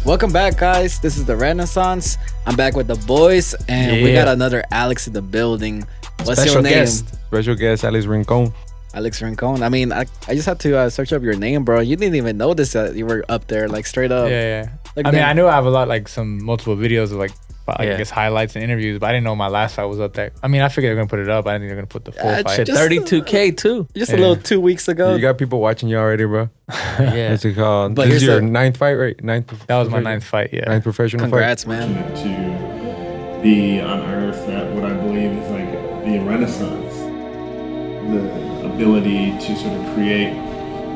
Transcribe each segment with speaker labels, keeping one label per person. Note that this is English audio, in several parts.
Speaker 1: Welcome back, guys. This is the Renaissance. I'm back with the boys, and we got another Alex in the building. What's
Speaker 2: Special
Speaker 1: your name?
Speaker 2: Special guest, Alex Rincon.
Speaker 1: Alex Rincon. I mean, I just had to search up your name, bro. You didn't even notice that you were up there, like straight up.
Speaker 3: Yeah.
Speaker 1: Like
Speaker 3: I mean, I knew I have a lot, like some multiple videos of I guess highlights and interviews, but I didn't know my last fight was up there. I mean, I figured they're gonna put it up. I didn't think they're gonna put the full fight.
Speaker 4: 32K too.
Speaker 1: Just a little 2 weeks ago.
Speaker 2: You got people watching you already, bro.
Speaker 4: Yeah.
Speaker 2: What's it called?
Speaker 1: But
Speaker 2: This is
Speaker 1: here's
Speaker 2: your
Speaker 1: the-
Speaker 2: ninth fight, right?
Speaker 3: That was my ninth fight. Yeah.
Speaker 2: Ninth professional
Speaker 1: Congrats,
Speaker 2: fight.
Speaker 1: man.
Speaker 5: To be on Earth at what I believe is like the Renaissance, the ability to sort of create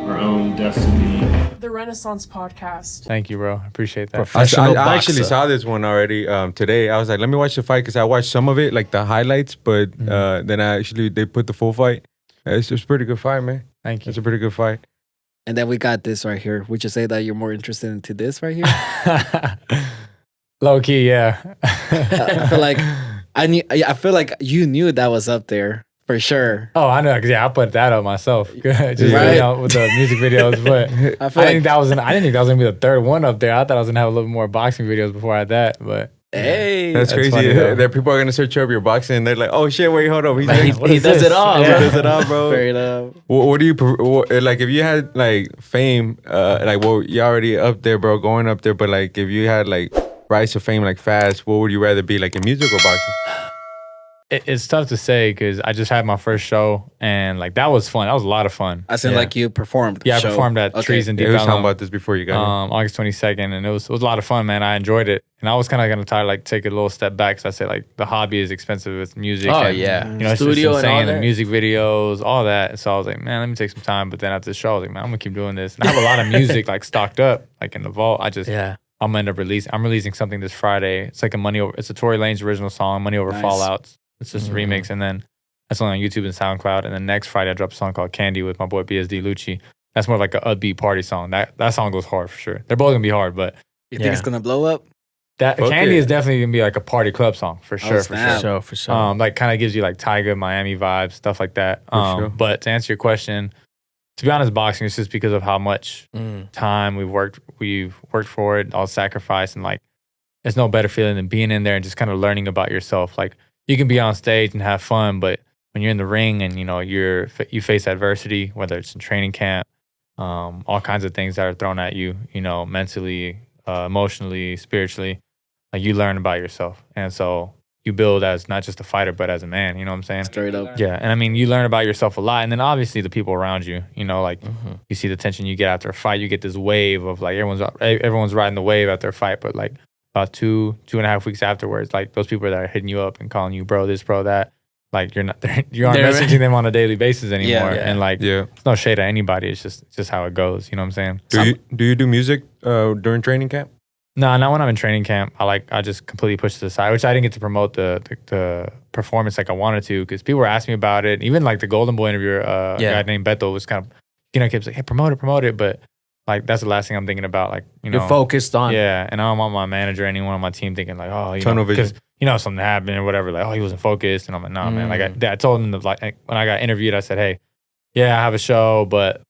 Speaker 5: our own destiny.
Speaker 6: The Renaissance Podcast.
Speaker 3: Thank you, bro. I appreciate that.
Speaker 2: I actually saw this one already today. I was like, let me watch the fight because I watched some of it, like the highlights, but then they put the full fight. It's just a pretty good fight, man.
Speaker 3: Thank you.
Speaker 2: It's a pretty good fight.
Speaker 1: And then we got this right here. Would you say that you're more interested into this right here?
Speaker 3: Low key, yeah.
Speaker 1: I feel like I feel like you knew that was up there for sure.
Speaker 3: Oh, I know, because I put that up myself, just
Speaker 1: Right.
Speaker 3: with the music videos. But
Speaker 1: I feel
Speaker 3: I didn't think that was gonna be the third one up there. I thought I was gonna have a little more boxing videos before I had that. But
Speaker 1: Hey,
Speaker 2: That's crazy.
Speaker 3: funny, though.
Speaker 2: That people are gonna search up your boxing and they're like, oh shit, wait, hold up. He's
Speaker 4: He,
Speaker 2: like,
Speaker 4: he does it all.
Speaker 3: Yeah.
Speaker 4: bro.
Speaker 2: does it all, bro.
Speaker 1: straight up.
Speaker 2: What do you like? If you had like fame, like well, you're already up there, bro, going up there. But like, if you had like rise to fame like fast, what would you rather be, like in music or boxing?
Speaker 3: it's tough to say because I just had my first show and like that was fun. That was a lot of fun.
Speaker 1: I said like you performed.
Speaker 3: Yeah, I
Speaker 1: show.
Speaker 3: performed at
Speaker 1: Okay.
Speaker 3: Trees and
Speaker 2: Yeah,
Speaker 3: Deep
Speaker 2: we was talking
Speaker 3: Ellum,
Speaker 2: about this before you got here.
Speaker 3: August 22nd, and it was a lot of fun, man. I enjoyed it, and I was kind of gonna try to like take a little step back because I say like the hobby is expensive with music.
Speaker 4: Oh,
Speaker 3: and,
Speaker 4: yeah.
Speaker 3: you know, it's
Speaker 4: Studio
Speaker 3: just
Speaker 4: and all
Speaker 3: insane. The
Speaker 4: that.
Speaker 3: music videos, all that. So I was like, man, let me take some time. But then after the show, I was like, man, I'm gonna keep doing this. And I have a lot of music like stocked up, like in the vault. I'm gonna end up I'm releasing something this Friday. It's like it's a Tory Lanez original song, Money Over
Speaker 1: Nice.
Speaker 3: Fallouts. It's just a remix, and then that's only on YouTube and SoundCloud. And then next Friday, I drop a song called Candy with my boy BSD Lucci. That's more of like a upbeat party song. That song goes hard for sure. They're both gonna be hard, but
Speaker 1: You think it's gonna blow up?
Speaker 3: that
Speaker 2: Okay.
Speaker 3: Candy is definitely gonna be like a party club song for sure.
Speaker 1: snap.
Speaker 4: For sure.
Speaker 3: Like kind of gives you like Tyga, Miami vibes, stuff like that.
Speaker 2: sure.
Speaker 3: But to answer your question, to be honest, boxing is just because of how much time we've worked for it, all sacrifice, and like there's no better feeling than being in there and just kind of learning about yourself. Like you can be on stage and have fun, but when you're in the ring and you know you face adversity, whether it's in training camp, all kinds of things that are thrown at you, you know, mentally, emotionally, spiritually, like you learn about yourself, and so you build as not just a fighter but as a man. You know what I'm saying?
Speaker 1: Straight up.
Speaker 3: Yeah, and I mean, you learn about yourself a lot, and then obviously the people around you. You know, like you see the tension you get after a fight. You get this wave of like everyone's riding the wave after a fight, but like about 2.5 weeks afterwards, like those people that are hitting you up and calling you bro this, bro that, like you aren't messaging them on a daily basis anymore.
Speaker 1: Yeah.
Speaker 3: And like, it's no shade at anybody. It's just how it goes. You know what I'm saying?
Speaker 2: Do you do music during training camp?
Speaker 3: No, not when I'm in training camp. I just completely pushed it aside, which I didn't get to promote the performance like I wanted to because people were asking me about it. Even like the Golden Boy interviewer, a guy named Beto was kind of, you know, kept saying, hey, promote it. But like, that's the last thing I'm thinking about. Like, you know,
Speaker 4: You're focused on.
Speaker 3: yeah. And I don't want my manager, anyone on my team thinking like, oh, you
Speaker 2: Tunnel
Speaker 3: know,
Speaker 2: vision.
Speaker 3: because, you know, something happened or whatever. Like, oh, he wasn't focused. And I'm like, nah, man. Like I told him like when I got interviewed, I said, hey, yeah, I have a show, but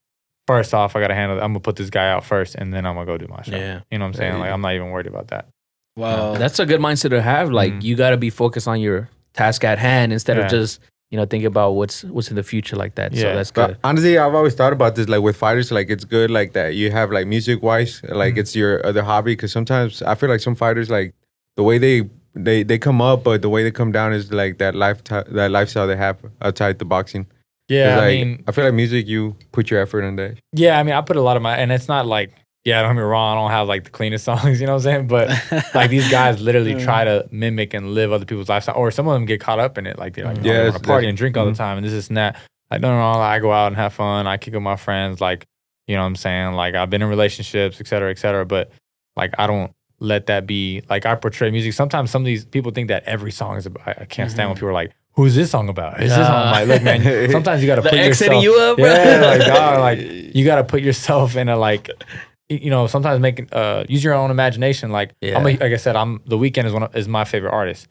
Speaker 3: first off, I got to handle it. I'm going to put this guy out first and then I'm going to go do my show.
Speaker 4: Yeah.
Speaker 3: You know what I'm saying? Like, I'm not even worried about that.
Speaker 1: Wow.
Speaker 4: That's a good mindset to have. Like you got to be focused on your task at hand instead of just thinking about what's in the future like that. So
Speaker 3: Yeah.
Speaker 4: that's good.
Speaker 2: But honestly, I've always thought about this, like with fighters, like it's good, like that you have like music wise, like it's your other hobby. Because sometimes I feel like some fighters, like the way they come up, but the way they come down is like that lifestyle they have outside the boxing.
Speaker 3: Yeah,
Speaker 2: Like,
Speaker 3: I mean,
Speaker 2: I feel like music, you put your effort in that.
Speaker 3: yeah, I mean, I put a lot of my, and it's not like, yeah, don't get me wrong, I don't have like the cleanest songs, you know what I'm saying? But like these guys literally try to mimic and live other people's lifestyle, or some of them get caught up in it, like they're like, I want to party and drink all the time, and this and that. Like, no, I go out and have fun. I kick with my friends, like, you know what I'm saying? Like, I've been in relationships, et cetera, but like, I don't let that be, like, I portray music. Sometimes some of these people think that every song is about, I can't stand when people are like, who's this song about? Is this song? I'm like, look, man, sometimes you got to put
Speaker 4: Ex
Speaker 3: yourself.
Speaker 4: hitting you up, bro.
Speaker 3: Yeah, like, dog, like, you got to put yourself in a, like, you know, sometimes use your own imagination. Like, like I said, The Weeknd is my favorite artist.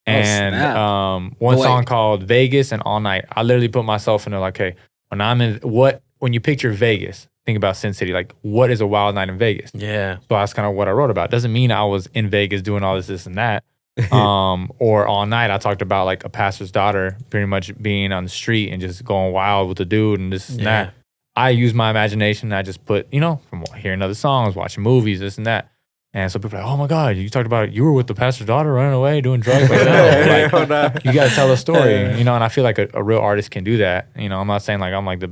Speaker 3: And one song called Vegas and All Night. I literally put myself in there like, hey, when you picture Vegas, think about Sin City. Like, what is a wild night in Vegas?
Speaker 4: Yeah.
Speaker 3: So that's kind of what I wrote about. Doesn't mean I was in Vegas doing all this and that. Or all night. I talked about like a pastor's daughter pretty much being on the street and just going wild with the dude and this and that. I use my imagination. I just put, from hearing other songs, watching movies, this and that. And so people are like, oh my God, you talked about you were with the pastor's daughter running away, doing drugs. Like, you got to tell a story, and I feel like a real artist can do that. I'm not saying like I'm like the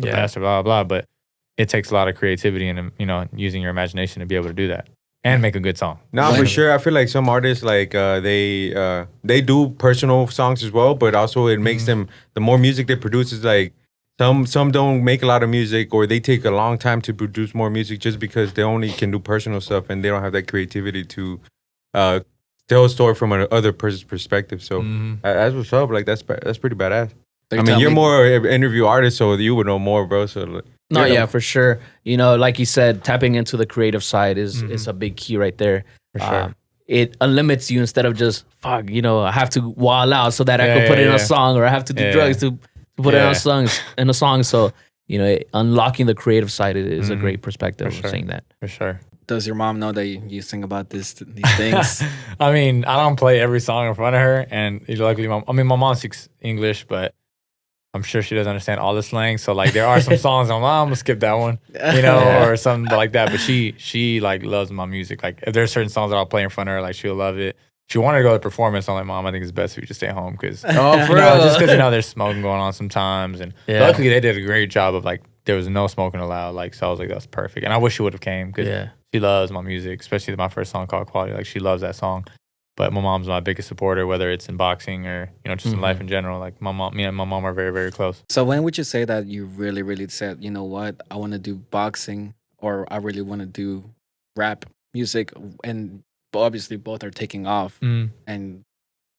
Speaker 3: pastor, blah, blah, blah, but it takes a lot of creativity and, using your imagination to be able to do that and make a good song.
Speaker 2: No, for sure. I feel like some artists, like they do personal songs as well, but also it makes them, the more music they produce is like, Some don't make a lot of music, or they take a long time to produce more music just because they only can do personal stuff and they don't have that creativity to tell a story from another person's perspective. So that's what's up. Like that's pretty badass. I mean, you're more an interview artist, so you would know more, bro. So
Speaker 4: for sure. Like you said, tapping into the creative side is a big key right there.
Speaker 3: For sure.
Speaker 4: It unlimits you instead of just I have to wild out so that I can put it in a song, or I have to do drugs to put it in a song. So, unlocking the creative side is a great perspective of saying that.
Speaker 3: For sure.
Speaker 1: Does your mom know that you sing about these things?
Speaker 3: I mean, I don't play every song in front of her. And luckily, my mom speaks English, but I'm sure she doesn't understand all the slang. So, like, there are some songs I'm going to skip that one, or something like that. But she like, loves my music. Like, if there's certain songs that I'll play in front of her, like, she'll love it. She wanted to go to the performance. I'm like, Mom, I think it's best for you to stay home because just because there's smoking going on sometimes, and luckily they did a great job of like there was no smoking allowed. Like, so I was like, that's perfect. And I wish she would have came because she loves my music, especially my first song called Quality. Like, she loves that song. But my mom's my biggest supporter, whether it's in boxing or just in life in general. Like, me and my mom are very, very close.
Speaker 1: So when would you say that you really, really said, you know what, I want to do boxing, or I really want to do rap music? And obviously both are taking off, and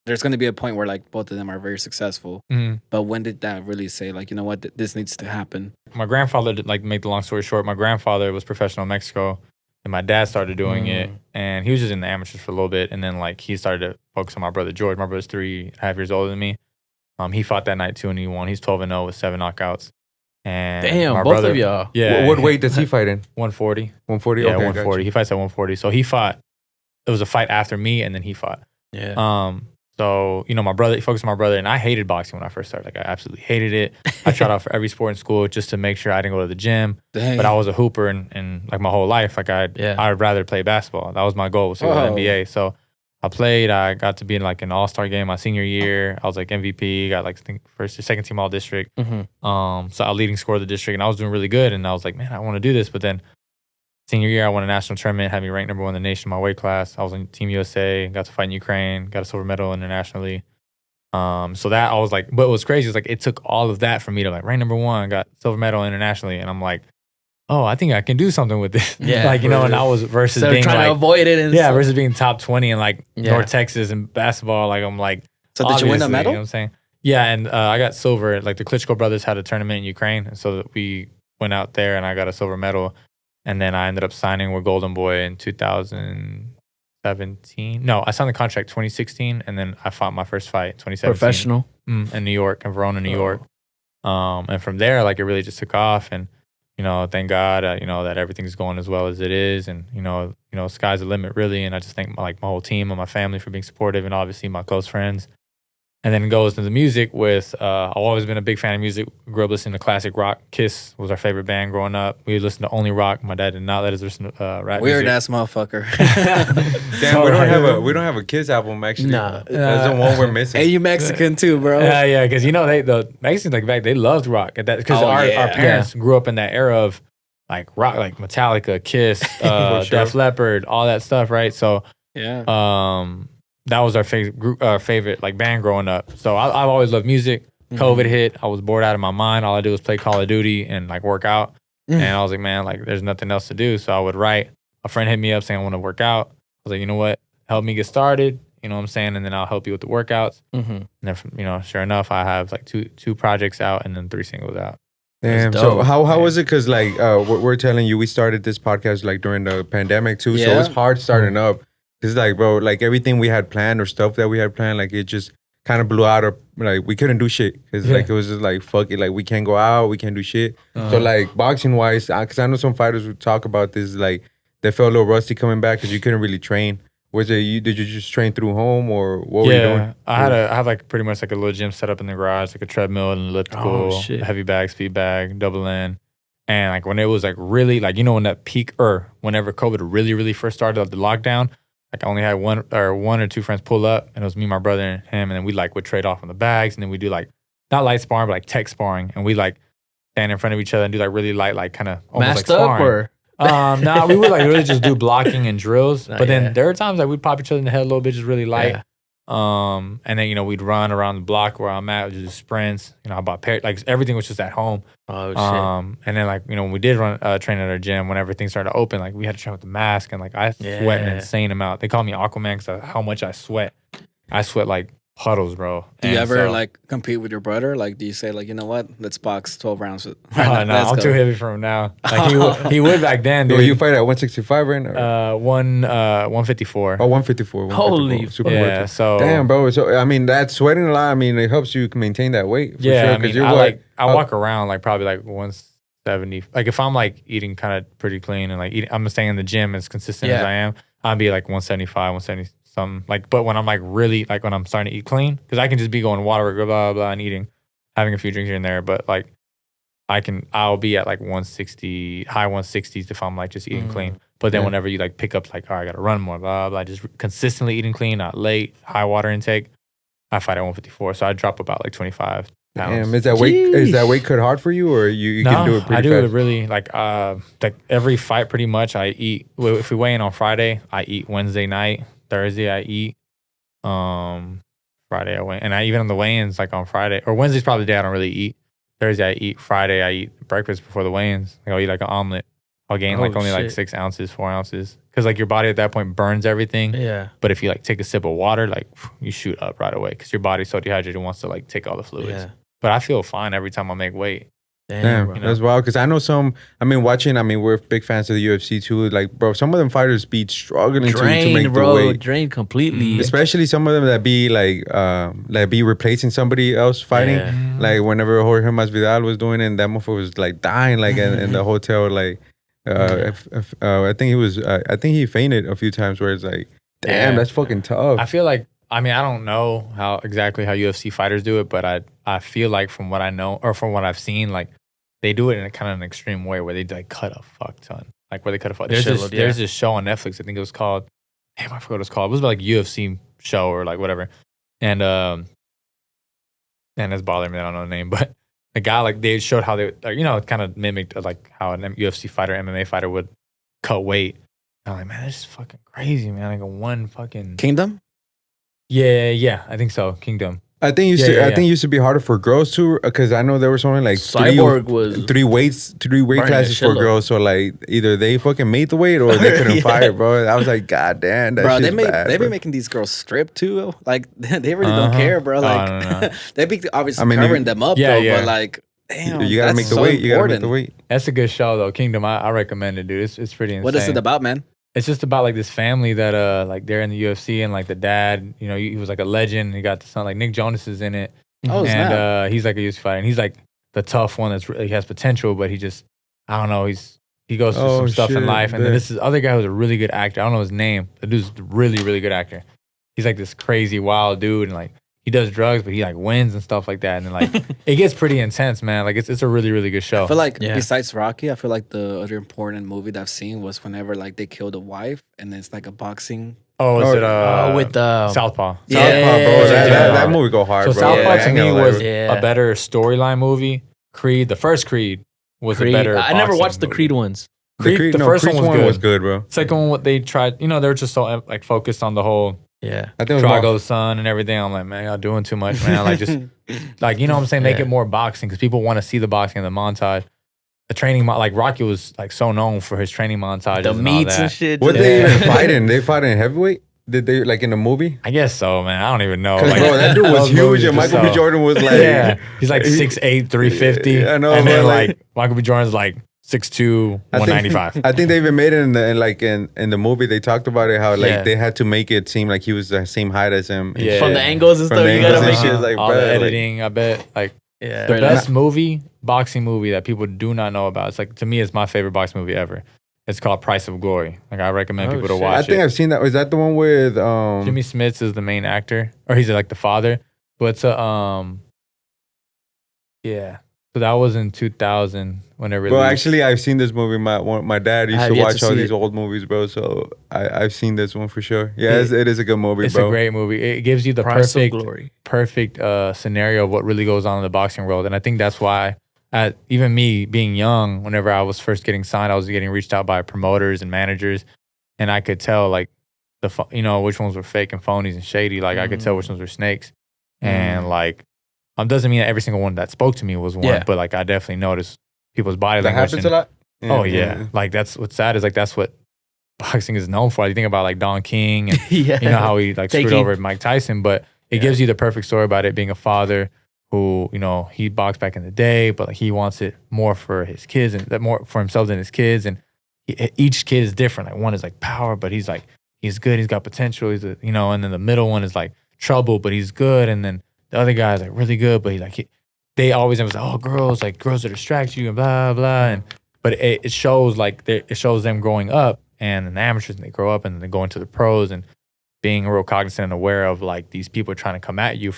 Speaker 1: there's going to be a point where like both of them are very successful. But when did that really say like, you know what, this needs to happen?
Speaker 3: My grandfather, like, make the long story short, my grandfather was professional in Mexico, and my dad started doing it, and he was just in the amateurs for a little bit, and then like he started to focus on my brother George. My brother's 3.5 years older than me. He fought that night too, and he won. He's 12-0 with 7 knockouts. And
Speaker 4: damn,
Speaker 3: my
Speaker 4: both
Speaker 3: brother,
Speaker 4: of y'all.
Speaker 3: Yeah.
Speaker 2: What weight does he fight in?
Speaker 3: 140.
Speaker 2: 140.
Speaker 3: Yeah,
Speaker 2: Okay,
Speaker 3: 140. He fights at 140. So he fought. It was a fight after me, and then he fought.
Speaker 4: Yeah.
Speaker 3: So, my brother, he focused on my brother, and I hated boxing when I first started. Like, I absolutely hated it. I tried out for every sport in school just to make sure I didn't go to the gym.
Speaker 1: Dang.
Speaker 3: But I was a hooper and like my whole life. Like, I'd rather play basketball. That was my goal, was to go to the NBA. So I played. I got to be in like an all-star game my senior year. I was like MVP, got like I think first or second team all district. So I was leading scorer of the district, and I was doing really good. And I was like, man, I want to do this. But then senior year, I won a national tournament, had me ranked number 1 in the nation in my weight class. I was on Team USA, got to fight in Ukraine, got a silver medal internationally. So that I was like, but what was crazy is like it took all of that for me to like rank number 1, got silver medal internationally, and I'm like, oh, I think I can do something with this.
Speaker 4: Yeah,
Speaker 3: like, and I was versus
Speaker 4: so
Speaker 3: being
Speaker 4: trying
Speaker 3: like,
Speaker 4: to avoid it. And
Speaker 3: versus being top 20 in like North Texas and basketball. Like, I'm like,
Speaker 1: so did you win a medal?
Speaker 3: You know what I'm saying? Yeah, and I got silver. Like, the Klitschko brothers had a tournament in Ukraine, and so we went out there, and I got a silver medal. And then I ended up signing with Golden Boy in 2017. No, I signed the contract 2016, and then I fought my first fight 2017.
Speaker 4: Professional?
Speaker 3: In New York, in Verona, New York. And from there, like, it really just took off. And, thank God, that everything's going as well as it is. And, sky's the limit, really. And I just thank my whole team and my family for being supportive, and obviously my close friends. And then it goes to the music with, I've always been a big fan of music. Grew up listening to classic rock. Kiss was our favorite band growing up. We listened to only rock. My dad did not let us listen to rap
Speaker 1: Weird
Speaker 3: music.
Speaker 1: ass motherfucker.
Speaker 2: Damn, we don't have a Kiss album actually.
Speaker 4: Nah.
Speaker 2: That's the one we're missing.
Speaker 1: Hey, you Mexican too, bro.
Speaker 3: Yeah, because the Mexicans, like, back, they loved rock at that, because our parents grew up in that era of like rock, like Metallica, Kiss, Def Leppard, all that stuff, right? So that was our favorite like band growing up. So I've always loved music. COVID hit. I was bored out of my mind. All I did was play Call of Duty and like work out. And I was like, man, like, there's nothing else to do. So I would write. A friend hit me up saying, I want to work out. I was like, you know what? Help me get started. You know what I'm saying? And then I'll help you with the workouts. And then, sure enough, I have like two projects out and then 3 singles out.
Speaker 2: Damn. So how was it? Because like we're telling you, we started this podcast like during the pandemic too. So it was hard starting up. It's like, bro, like everything we had planned or stuff that we had planned, like it just kind of blew out. Or like we couldn't do shit because like it was just like fuck it, like we can't go out, we can't do shit. So like boxing wise, because I know some fighters would talk about this, like they felt a little rusty coming back because you couldn't really train. Was it did you just train through home or what were you doing?
Speaker 3: I had like pretty much like a little gym set up in the garage, like a treadmill, an elliptical, heavy bag, speed bag, double in. And like when it was like really like, you know, when that peak or whenever COVID really first started, like the lockdown, like I only had one or two friends pull up, and it was me, my brother, and him, and then we like would trade off on the bags, and then we do like not light sparring but like tech sparring, and we like stand in front of each other and do like really light, like kind of almost like sparring. Or? No, we would like really just do blocking and drills. But then there are times like we'd pop each other in the head a little bit, just really light. Yeah. And then, you know, we'd run around the block where I'm at, just do sprints. You know, I bought like everything was just at home.
Speaker 4: Oh shit.
Speaker 3: And then like, you know, when we did run train at our gym, when everything started to open, like we had to train with the mask, and like I sweat an insane amount. They call me Aquaman because of how much I sweat. I sweat like puddles, bro.
Speaker 1: Do you ever like compete with your brother? Like, do you say like, you know what, let's box 12 rounds?
Speaker 3: No, I'm too heavy for him now. Like he would back then. Dude.
Speaker 2: Well, you fight at 165 right now?
Speaker 3: 154.
Speaker 2: Oh, 154.
Speaker 4: Holy
Speaker 2: super
Speaker 3: yeah. So
Speaker 2: damn, bro. So I mean, that sweating a lot. I mean, it helps you maintain that weight. For
Speaker 3: yeah,
Speaker 2: sure,
Speaker 3: I mean, I walk around like probably like 170. Like if I'm like eating kind of pretty clean and like I'm staying in the gym as consistent as I am, I'd be like 175, 170. Something like, but when I'm like really like when I'm starting to eat clean, because I can just be going water, blah blah blah, and eating, having a few drinks here and there. But like, I'll be at like 160, high 160s if I'm like just eating clean. But then whenever you like pick up like, all right, I gotta run more, blah blah, just consistently eating clean, not late, high water intake, I fight at 154, so I drop about like 25 pounds.
Speaker 2: Damn, is that weight cut hard for you, or you can do it pretty fast?
Speaker 3: I do it really like every fight pretty much. I eat if we weigh in on Friday, I eat Wednesday night. Thursday I eat, Friday I weigh, and I even on the weigh-ins like on Friday or Wednesday's probably the day I don't really eat. Thursday I eat, Friday I eat breakfast before the weigh-ins. Like I'll eat like an omelet. I'll gain like only like 6 ounces, 4 ounces, because like your body at that point burns everything.
Speaker 4: Yeah.
Speaker 3: But if you like take a sip of water, like you shoot up right away because your body's so dehydrated, it wants to like take all the fluids. Yeah. But I feel fine every time I make weight.
Speaker 2: Damn, that's wild. Because I know we're big fans of the UFC too. Like, bro, some of them fighters be struggling to make the weight.
Speaker 4: Drained completely.
Speaker 2: Especially some of them that be like be replacing somebody else fighting. Yeah. Like whenever Jorge Masvidal was doing it, and that motherfucker was like dying, like in the hotel. Like, I think he fainted a few times. Where it's like, damn, that's fucking tough.
Speaker 3: I feel like. I mean, I don't know how UFC fighters do it, but I feel like from what I know or from what I've seen, like they do it in a kind of an extreme way where they like cut a fuck ton, like where they cut a fuck. There's this show on Netflix. I think it was called. Damn, I forgot what it's called. It was like UFC show or like whatever, and it's bothering me. I don't know the name, but the guy like they showed how they kind of mimicked like how an UFC fighter, MMA fighter would cut weight. And I'm like, man, that's just fucking crazy, man. Like a one fucking
Speaker 1: Kingdom.
Speaker 3: Yeah, I think so. Kingdom.
Speaker 2: I think it used to be harder for girls too, because I know there was only like three weight classes for girls. So like either they fucking made the weight or they couldn't fight, bro. I was like, god damn, that shit's bad.
Speaker 1: They be making these girls strip too. Like they really don't care, bro. Like they be obviously covering them up, though. But like, damn,
Speaker 2: you gotta make the weight. You gotta make the weight.
Speaker 3: That's a good show though. Kingdom. I recommend it, dude. It's pretty insane.
Speaker 1: What is it about, man?
Speaker 3: It's just about like this family that like they're in the UFC, and like the dad, you know, he was like a legend. He got the son, like Nick Jonas is in it.
Speaker 1: Oh,
Speaker 3: and he's like a UFC fighter, and he's like the tough one that's really has potential, but he just, I don't know, he goes through some stuff in life. And then this other guy who's a really good actor. I don't know his name. The dude's a really, really good actor. He's like this crazy wild dude, and like he does drugs, but he like wins and stuff like that. And then like it gets pretty intense, man. Like it's a really, really good show.
Speaker 1: I feel like besides Rocky, I feel like the other important movie that I've seen was whenever like they killed a wife, and then it's like a boxing.
Speaker 3: Oh, is it
Speaker 4: with
Speaker 3: Southpaw?
Speaker 2: Southpaw, bro. That movie go hard,
Speaker 3: so
Speaker 2: bro.
Speaker 3: Southpaw to me was a better storyline movie. Creed, the first Creed was a better.
Speaker 4: I never watched the Creed ones.
Speaker 3: The first one
Speaker 2: was good, bro.
Speaker 3: Second one, what they tried, they were just so like focused on the whole
Speaker 2: I think
Speaker 3: Drago's son and everything. I'm like, man, y'all doing too much, man. Like just like what I'm saying, make it more boxing because people want to see the boxing and the montage. The training, like Rocky was like so known for his training montage.
Speaker 4: The meats and shit.
Speaker 2: What they even fight in? They fought in heavyweight? Did they like in the movie?
Speaker 3: I guess so, man. I don't even know.
Speaker 2: Like, bro, that dude was huge, and Michael B. Jordan was like,
Speaker 3: he's like 6'8", 350.
Speaker 2: I know,
Speaker 3: and then like Michael B. Jordan's like 6'2", 195.
Speaker 2: I think they even made it in the movie. They talked about it how
Speaker 4: Yeah.
Speaker 2: they had to make it seem like he was the same height as him.
Speaker 3: Yeah.
Speaker 4: From the angles and
Speaker 2: From
Speaker 4: stuff,
Speaker 2: the
Speaker 4: you gotta
Speaker 2: angles
Speaker 4: make
Speaker 2: and
Speaker 4: it.
Speaker 2: shit, like,
Speaker 3: all
Speaker 2: bro,
Speaker 3: the
Speaker 2: like-
Speaker 3: editing, I bet. Like
Speaker 4: Yeah.
Speaker 3: the
Speaker 1: Right,
Speaker 3: best boxing movie that people do not know about. It's like, to me, it's my favorite boxing movie ever. It's called Price of Glory. Like, I recommend people to watch
Speaker 2: I think
Speaker 3: it.
Speaker 2: I've seen that. Was that the one with
Speaker 3: Jimmy Smits is the main actor, or he's like the father. But it's a yeah. So that was in 2000 when it released.
Speaker 2: Well, actually, I've seen this movie. My dad
Speaker 4: I
Speaker 2: used
Speaker 4: have
Speaker 2: to
Speaker 4: yet
Speaker 2: watch
Speaker 4: to
Speaker 2: all
Speaker 4: see
Speaker 2: these
Speaker 4: it.
Speaker 2: old movies, bro. So I've seen this one for sure. Yeah, it is a good movie,
Speaker 3: It's
Speaker 2: bro.
Speaker 3: a great movie. It gives you the
Speaker 4: Price of Glory.
Speaker 3: perfect scenario of what really goes on in the boxing world. And I think that's why, even me being young, whenever I was first getting signed, I was getting reached out by promoters and managers, and I could tell like which ones were fake and phonies and shady. Like I could tell which ones were snakes, and like doesn't mean that every single one that spoke to me was one,
Speaker 4: Yeah.
Speaker 3: but like I definitely noticed people's body
Speaker 2: That
Speaker 3: language.
Speaker 2: happens
Speaker 3: and-
Speaker 2: a lot.
Speaker 3: Oh yeah, like that's what's sad is like that's what boxing is known for. You think about like Don King and
Speaker 4: Yeah.
Speaker 3: you know how he like screwed
Speaker 4: Taking-
Speaker 3: over Mike Tyson, but it gives you the perfect story about it being a father who, he boxed back in the day, but like he wants it more for his kids and that more for himself than his kids. And each kid is different. Like one is like power, but he's good. He's got potential. And then the middle one is like trouble, but he's good. And then the other guy is like really good, but they always emphasize, girls that distract you and blah, blah. But it shows it shows them growing up and the amateurs, and they grow up and then they go into the pros and being real cognizant and aware of like these people are trying to come at you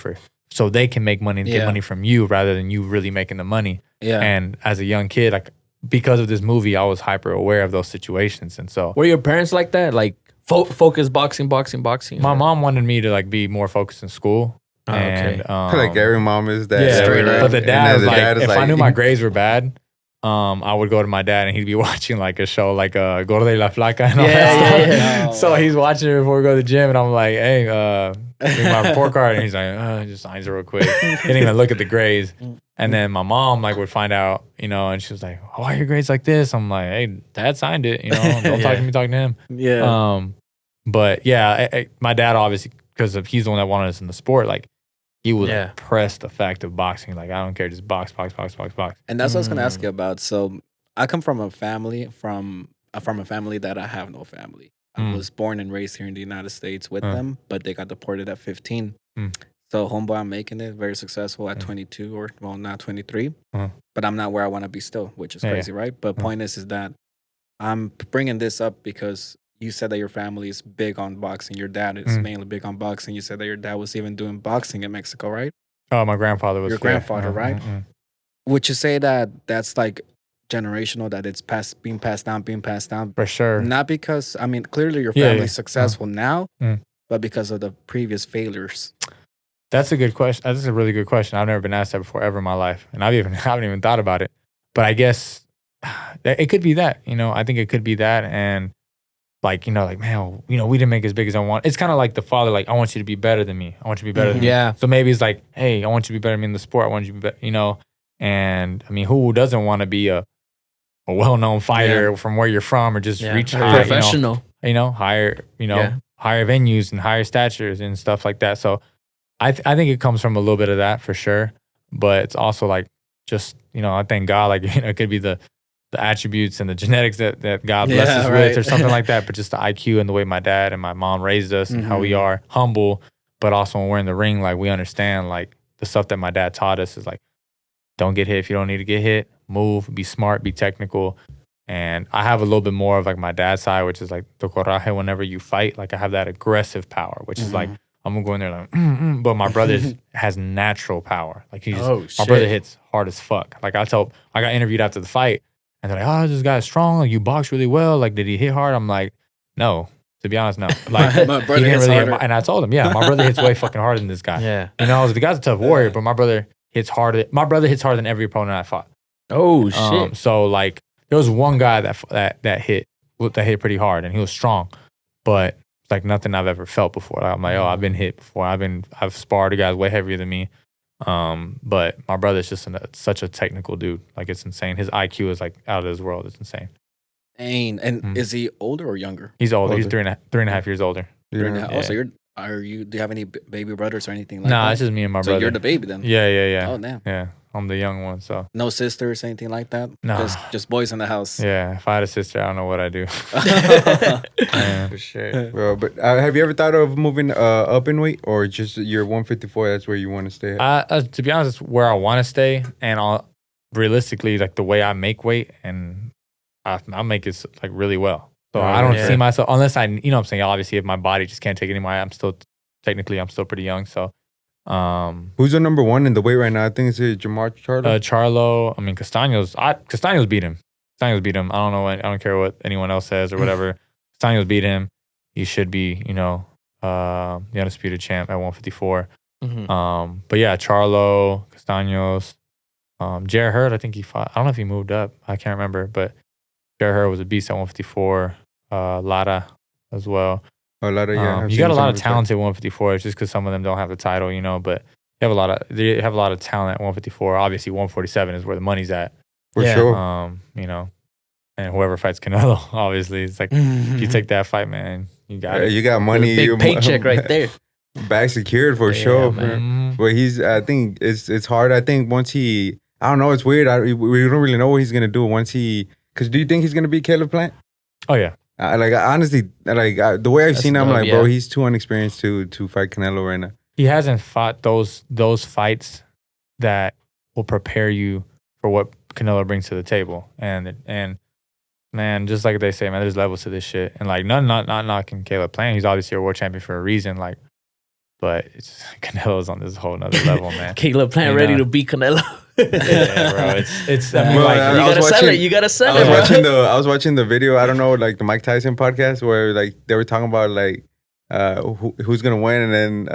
Speaker 3: so they can make money and get money from you rather than you really making the money.
Speaker 1: Yeah.
Speaker 3: And as a young kid, like because of this movie, I was hyper aware of those situations. And so
Speaker 4: Were your parents like that? Like focus boxing?
Speaker 3: my mom wanted me to like be more focused in school.
Speaker 4: Oh, okay.
Speaker 3: And
Speaker 2: Like every mom is that.
Speaker 3: yeah,
Speaker 1: Straight up.
Speaker 3: but the
Speaker 2: And
Speaker 3: dad
Speaker 2: then
Speaker 3: was
Speaker 2: the
Speaker 3: like,
Speaker 2: dad is
Speaker 3: if I knew my grades were bad, I would go to my dad and he'd be watching like a show like Gordo y la Flaca and all that stuff.
Speaker 1: No.
Speaker 3: So he's watching it before we go to the gym and I'm like, hey, give me my report card. And he's like, just signs it real quick. Didn't even look at the grades. And then my mom like would find out, and she was like, why are your grades like this? I'm like, hey, dad signed it, don't talk to me, talk to him.
Speaker 1: Yeah.
Speaker 3: But yeah, my dad obviously, because he's the one that wanted us in the sport, like he was
Speaker 4: Yeah.
Speaker 3: pressed the fact of boxing. Like, I don't care, just box.
Speaker 1: And that's what I was gonna ask you about. So I come from a family from a family that I have no family. I was born and raised here in the United States with them, but they got deported at 15. So homeboy, I'm making it very successful at 22 or well now 23. But I'm not where I want to be still, which is crazy, right? But point is that I'm bringing this up because you said that your family is big on boxing. Your dad is mainly big on boxing. You said that your dad was even doing boxing in Mexico, right?
Speaker 3: Oh, my grandfather was
Speaker 1: Your grandfather, right? Would you say that that's like generational, that it's being passed down?
Speaker 3: For sure.
Speaker 1: Not because, I mean, clearly your
Speaker 3: Yeah,
Speaker 1: family's successful now,
Speaker 3: Mm.
Speaker 1: but because of the previous failures.
Speaker 3: That's a good question. That's a really good question. I've never been asked that before ever in my life. And I haven't even thought about it. But I guess it could be that, I think it could be that. And like, man, we didn't make as big as I want. It's kind of like the father, like, I want you to be better than me. I want you to be better than me.
Speaker 4: Yeah.
Speaker 3: So maybe it's like, hey, I want you to be better than me in the sport. I want you to be better, And I mean, who doesn't want to be a well-known fighter from where you're from or just reach high,
Speaker 4: Professional.
Speaker 3: higher, higher venues and higher statures and stuff like that. So I think it comes from a little bit of that for sure. But it's also like just, I thank God, like, it could be the attributes and the genetics that God blesses us with or something like that. But just the IQ and the way my dad and my mom raised us and how we are humble, but also when we're in the ring, like we understand like the stuff that my dad taught us is like, don't get hit if you don't need to get hit, move, be smart, be technical. And I have a little bit more of like my dad's side, which is like the coraje whenever you fight. Like I have that aggressive power, which is like, I'm gonna go in there like, but my brother has natural power. Like my brother hits hard as fuck. Like I got interviewed after the fight and they're like, this guy's strong. Like you box really well. Like, did he hit hard? I'm like, no, to be honest, no. Like
Speaker 1: My
Speaker 3: he
Speaker 1: brother
Speaker 3: didn't
Speaker 1: hits
Speaker 3: really
Speaker 1: harder.
Speaker 3: and I told him, yeah, my brother hits way fucking harder than this guy.
Speaker 4: Yeah.
Speaker 3: The guy's a tough warrior, but my brother hits harder. My brother hits harder than every opponent I fought.
Speaker 4: Oh shit.
Speaker 3: So like there was one guy that hit pretty hard and he was strong, but it's like nothing I've ever felt before. Like, I'm like, I've been hit before. I've sparred guys way heavier than me. But my brother's just such a technical dude. Like it's insane. His IQ is like out of this world. It's insane.
Speaker 1: And is he older or younger?
Speaker 3: He's older. He's 3.5 years older.
Speaker 1: 3.5.
Speaker 3: Yeah.
Speaker 1: Also, your Do you have any baby brothers or anything like
Speaker 3: Nah,
Speaker 1: that?
Speaker 3: it's just me and my
Speaker 1: So
Speaker 3: brother.
Speaker 1: you're the baby then?
Speaker 3: Yeah.
Speaker 1: Oh, damn.
Speaker 3: Yeah, I'm the young one, so.
Speaker 1: No sisters, anything like that?
Speaker 3: Nah.
Speaker 1: Just boys in the house.
Speaker 3: Yeah, if I had a sister, I don't know what I'd do. Yeah.
Speaker 2: For sure, bro. But have you ever thought of moving up in weight, or just you're 154? That's where you want to stay at?
Speaker 3: To be honest, it's where I want to stay, and realistically, like the way I make weight, and I make it like really well. So I don't see myself unless I, you know what I'm saying. Obviously, if my body just can't take it anymore, I'm still pretty young. So,
Speaker 2: who's the number one in the weight right now? I think it's Jamar Charlo.
Speaker 3: Charlo. I mean, Castaños beat him. I don't know. I don't care what anyone else says or whatever. Castaños beat him. He should be, the undisputed champ at 154.
Speaker 4: Mm-hmm.
Speaker 3: But yeah, Charlo, Castaños, Jared Hurd. I think he fought. I don't know if he moved up. I can't remember, but Jared Hurd was a beast at 154. Lara as well.
Speaker 2: Oh, Lara, yeah.
Speaker 3: You got a lot of talent at 154. It's just because some of them don't have the title, but they have a lot of talent at 154. Obviously, 147 is where the money's at.
Speaker 2: For sure.
Speaker 3: And whoever fights Canelo, obviously, it's like if you take that fight, man, you got it.
Speaker 2: You got money.
Speaker 4: Big paycheck right there.
Speaker 2: Back secured for sure.
Speaker 4: Man.
Speaker 2: But I think it's hard. I think once I don't know, it's weird. We don't really know what he's gonna do because do you think he's gonna beat Caleb Plant?
Speaker 3: Oh yeah.
Speaker 2: Honestly, the way I've seen him, I'm like,
Speaker 4: yeah.
Speaker 2: bro, he's too inexperienced to fight Canelo right now.
Speaker 3: He hasn't fought those fights that will prepare you for what Canelo brings to the table. And man, just like they say, man, there's levels to this shit. And like, not knocking Caleb Plant. He's obviously a world champion for a reason. Like, but it's Canelo's on this whole nother level, man.
Speaker 4: Caleb Plant ready to beat Canelo.
Speaker 3: Yeah, bro. It's. I mean,
Speaker 2: Bro,
Speaker 4: you gotta sell it.
Speaker 2: I was watching the video. I don't know, like the Mike Tyson podcast where like they were talking about like who's gonna win, and then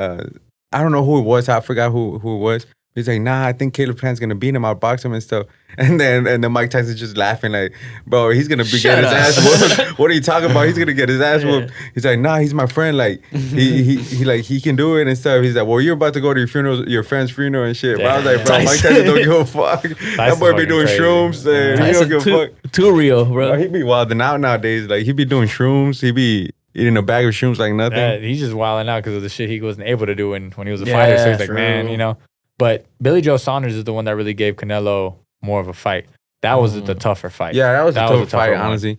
Speaker 2: I don't know who it was. I forgot who it was. He's like, nah, I think Caleb Plant's gonna beat him, outbox him and stuff. And then Mike Tyson's just laughing like, bro, he's gonna get his ass whooped. What are you talking about? He's gonna get his ass whooped. He's like, nah, he's my friend. Like he can do it and stuff. He's like, well, you're about to go to your friend's funeral and shit. But I was like, bro, Mike Tyson don't give a fuck. That boy be doing shrooms and he don't give a fuck.
Speaker 4: Too real, bro.
Speaker 2: He be wilding out nowadays. Like he be doing shrooms. He be eating a bag of shrooms like nothing.
Speaker 3: Yeah, he's just wilding out because of the shit he wasn't able to do when he was a fighter. So he's like, man, But Billy Joe Saunders is the one that really gave Canelo more of a fight. That was the tougher fight.
Speaker 2: Yeah, that was a tough fight,
Speaker 3: one.
Speaker 2: honestly.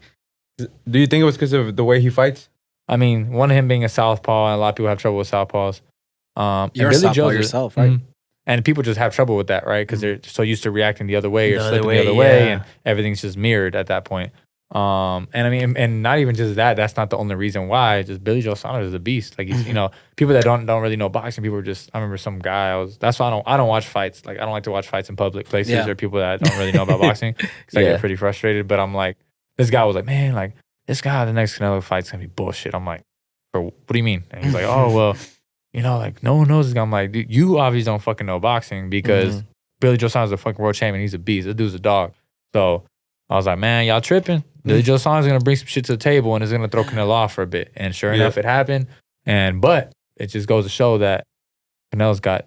Speaker 2: Do you think it was because of the way he fights?
Speaker 3: I mean, one of him being a southpaw, and a lot of people have trouble with southpaws.
Speaker 1: You're a southpaw yourself, right?
Speaker 3: Mm-hmm. And people just have trouble with that, right? Because they're so used to reacting the other way or slipping the other way, and everything's just mirrored at that point. And I mean, and not even just that. That's not the only reason why. Just Billy Joe Saunders is a beast. Like he's, people that don't really know boxing. People are just. I remember some guy. That's why I don't watch fights. Like I don't like to watch fights in public places or people that don't really know about boxing because I get pretty frustrated. But I'm like, this guy was like, man, like this guy, the next Canelo fight's gonna be bullshit. I'm like, what do you mean? And he's like, oh well, like no one knows this guy. I'm like, dude, you obviously don't fucking know boxing because Billy Joe Saunders is a fucking world champion. He's a beast. This dude's a dog. So I was like, man, y'all tripping. Billy Joe Saunders is going to bring some shit to the table and is going to throw Canelo off for a bit. And sure enough, it happened. But it just goes to show that Canelo's got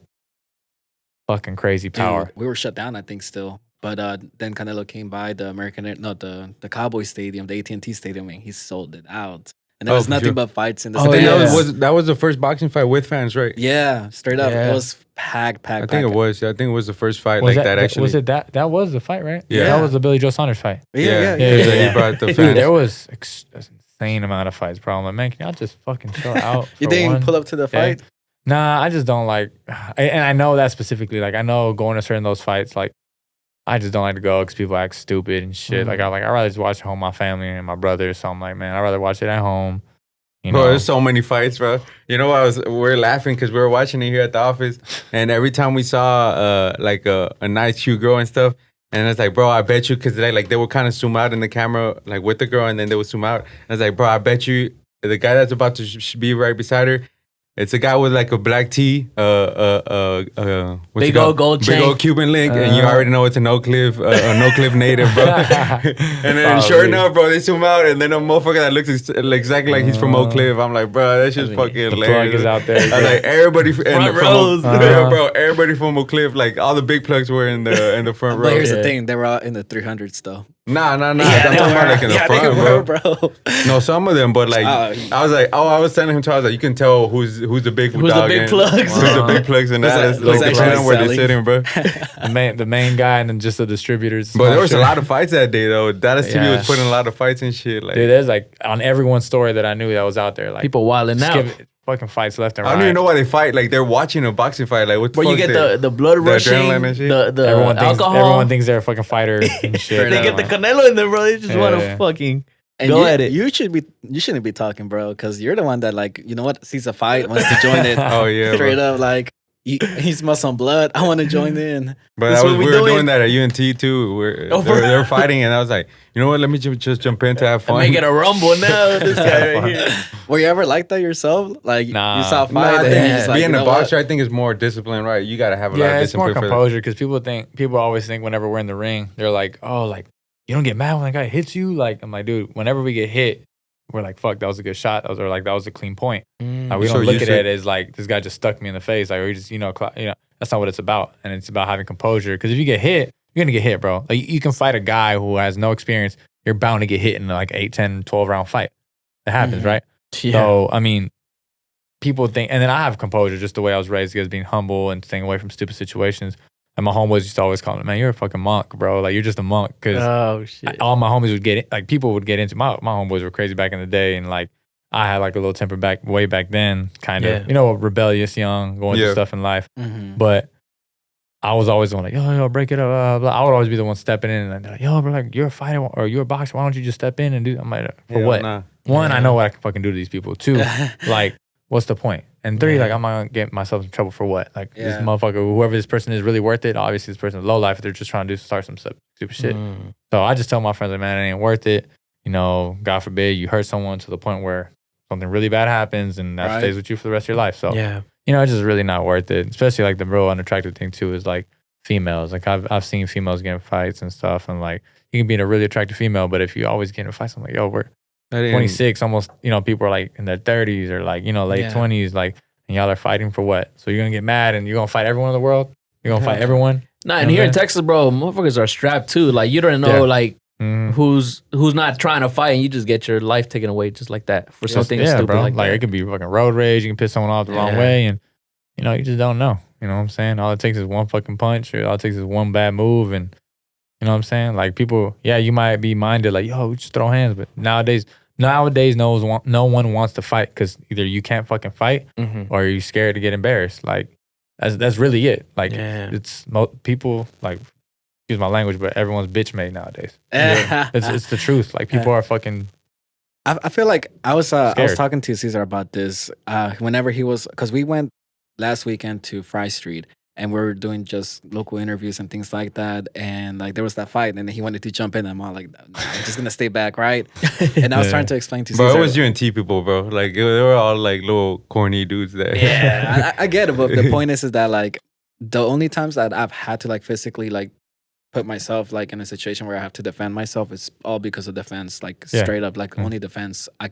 Speaker 3: fucking crazy power.
Speaker 1: Dude, we were shut down, I think, still. But then Canelo came by the Cowboy Stadium, the AT&T Stadium, and he sold it out. And there was nothing but fights in the
Speaker 2: stadium. That was the first boxing fight with fans, right?
Speaker 1: Yeah, straight up. It was packed.
Speaker 2: I think it was. I think it was the first fight actually.
Speaker 3: Was it that? That was the fight, right?
Speaker 2: Yeah.
Speaker 3: That was the Billy Joe Saunders fight.
Speaker 1: Yeah.
Speaker 2: He brought the fans.
Speaker 3: Dude, there was an insane amount of fights, bro. I'm like, man, can y'all just fucking chill out?
Speaker 1: You didn't pull up to the fight?
Speaker 3: Nah, I just don't like, and I know that specifically. Like, I know going to certain those fights, like, I just don't like to go because people act stupid and shit. I'd rather just watch at home with my family and my brothers. So I'm like, man, I'd rather watch it at home.
Speaker 2: Bro, there's so many fights, bro. We're laughing because we were watching it here at the office, and every time we saw a nice cute girl and stuff, and it's like, bro, I bet you, because they would kind of zoom out in the camera like with the girl, and then they would zoom out. And I was like, bro, I bet you the guy that's about to be right beside her, it's a guy with like a black tee,
Speaker 4: big old gold chain,
Speaker 2: big old Cuban link, and you already know it's an Oak Cliff native, bro. And then sure enough, bro, they zoom out, and then a motherfucker that looks exactly like he's from Oak Cliff. I'm like, bro, that's just fucking hilarious.
Speaker 3: Plug is out there.
Speaker 2: I was like, everybody everybody from Oak Cliff, like all the big plugs were in the front row.
Speaker 1: But here's the thing, they were out in the 300s though.
Speaker 2: Nah.
Speaker 1: Yeah,
Speaker 2: I'm talking about like in the front,
Speaker 1: bro.
Speaker 2: No, some of them, but like I was like, I was telling him, I was like, you can tell who's the big dog,
Speaker 4: big
Speaker 2: and
Speaker 4: plugs.
Speaker 2: who's the big plugs, and that is like depending on where they're sitting, bro.
Speaker 3: The main guy, and then just the distributors.
Speaker 2: But there was a lot of fights that day though. Dallas TV was putting a lot of fights and shit. Like,
Speaker 3: dude, there's like on everyone's story that I knew that was out there, like
Speaker 4: People wilding out.
Speaker 3: fucking fights left and right.
Speaker 2: I don't even know why they fight. Like they're watching a boxing fight. Like what the
Speaker 4: Where you
Speaker 2: fuck
Speaker 4: get the blood rushing,
Speaker 2: adrenaline and shit?
Speaker 4: the alcohol.
Speaker 3: Everyone thinks they're a fucking fighter and shit.
Speaker 4: They get the Canelo in there, bro. They just want to fucking go at it.
Speaker 1: You shouldn't be talking, bro, because you're the one that like, you know what, sees a fight, wants to join it.
Speaker 2: Oh yeah,
Speaker 1: straight up like he smells some blood. I want to join in.
Speaker 2: But we were doing that at UNT too. They were fighting, and I was like, you know what? Let me just jump in to have fun.
Speaker 4: Make it a rumble now. This guy right here.
Speaker 1: Were you ever like that yourself? Like you saw a fight,
Speaker 2: I
Speaker 1: and
Speaker 2: think
Speaker 1: you're just like,
Speaker 2: being
Speaker 1: you know
Speaker 2: a boxer,
Speaker 1: what?
Speaker 2: I think is more discipline, right? You gotta have a lot of
Speaker 3: Yeah, it's more
Speaker 2: discipline.
Speaker 3: composure because people always think whenever we're in the ring, they're like, oh, like you don't get mad when a guy hits you. Like I'm like, dude, whenever we get hit, we're like, fuck, that was a good shot. That was a clean point. Like, we don't look at it as like this guy just stuck me in the face. Like, or you just that's not what it's about. And it's about having composure. Because if you get hit, you're gonna get hit, bro. Like you can fight a guy who has no experience. You're bound to get hit in like 8, 10, 12 round fight. It happens, right?
Speaker 4: Yeah.
Speaker 3: So I mean, people think, and then I have composure just the way I was raised, because being humble and staying away from stupid situations. And my homeboys used to always call me, man, you're a fucking monk, bro. Like you're just a monk. Because all my homies would people would get into my homeboys were crazy back in the day, and like I had like a little temper way back then, kind of, rebellious, young, going through stuff in life. But I was always going like, yo, break it up, blah, blah. I would always be the one stepping in, and they're like, yo, bro, like you're a fighter or you're a boxer. Why don't you just step in and do? I'm like, for what? Nah. One, I know what I can fucking do to these people. Two, like, what's the point? And three, like, I'm not gonna get myself in trouble for what? Like, this motherfucker, whoever this person is, really worth it. Obviously, this person is low life. They're just trying to start some stupid shit. So I just tell my friends, like, man, it ain't worth it. You know, God forbid you hurt someone to the point where something really bad happens, and that stays with you for the rest of your life. So, you know, it's just really not worth it. Especially like the real unattractive thing too is like females. Like I've seen females get in fights and stuff, and like you can be a really attractive female, but if you always get in fights, I'm like, yo, we're 26, almost, you know, people are like in their 30s or like, you know, late 20s, like, and y'all are fighting for what? So you're gonna get mad and you're gonna fight everyone in the world? You're gonna fight everyone?
Speaker 4: Nah, and here in Texas, bro, motherfuckers are strapped too. Like you don't know like who's not trying to fight, and you just get your life taken away just like that for something stupid
Speaker 3: bro.
Speaker 4: like that.
Speaker 3: It could be fucking road rage. You can piss someone off the wrong way, and you know, you just don't know. You know what I'm saying? All it takes is one fucking punch, or all it takes is one bad move, and you know what I'm saying? Like people, you might be minded like, yo, we just throw hands, but nowadays, no one wants to fight because either you can't fucking fight or you're scared to get embarrassed. Like that's really it. Like it's people, like, excuse my language, but everyone's bitch made nowadays. It's the truth. Like people are fucking.
Speaker 1: I feel like I was talking to Cesar about this whenever he was, because we went last weekend to Fry Street. And we were doing just local interviews and things like that. And like there was that fight, and he wanted to jump in. I'm all like, nah, I'm just gonna stay back, right? And I was trying to explain to Cesar.
Speaker 2: Bro, it was UNT people, bro. Like they were all like little corny dudes there.
Speaker 1: Yeah, I get it, but the point is that like the only times that I've had to like physically like put myself like in a situation where I have to defend myself is all because of defense, like straight up, like only defense. I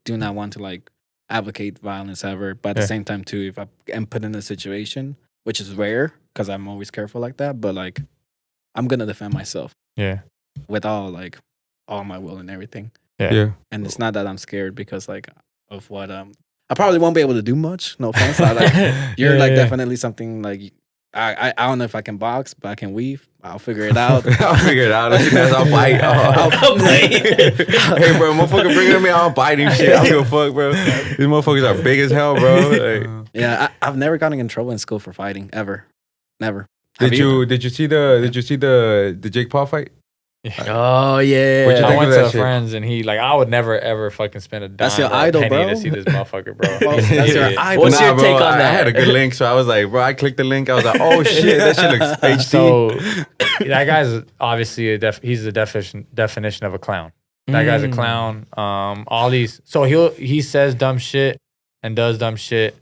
Speaker 1: do not want to like advocate violence ever, but at the same time too, if I am put in a situation, which is rare because I'm always careful like that, but like I'm gonna defend myself. Yeah. With all my will and everything. Yeah. And it's not that I'm scared because like of what I probably won't be able to do much. No offense. You're definitely something like I don't know if I can box, but I can weave. I'll figure it out.
Speaker 2: I'll figure it out. I'll bite. I'll bite. Hey, bro, motherfucker bring it to me. I'll bite him shit. I don't give a fuck, bro. These motherfuckers are big as hell, bro. Like,
Speaker 1: yeah, I've never gotten in trouble in school for fighting ever. Never.
Speaker 2: Did you see the Jake Paul fight?
Speaker 4: Oh yeah.
Speaker 3: I went to friends, and he I would never ever fucking spend a dime.
Speaker 1: That's your idol, bro.
Speaker 3: To see this motherfucker, bro.
Speaker 1: That's your idol.
Speaker 4: What's your take on that?
Speaker 2: I had a good link, so I was like, bro, I clicked the link. I was like, oh shit, that shit looks HD.
Speaker 3: So that guy's obviously he's the definition of a clown. That guy's a clown. All these, so he says dumb shit and does dumb shit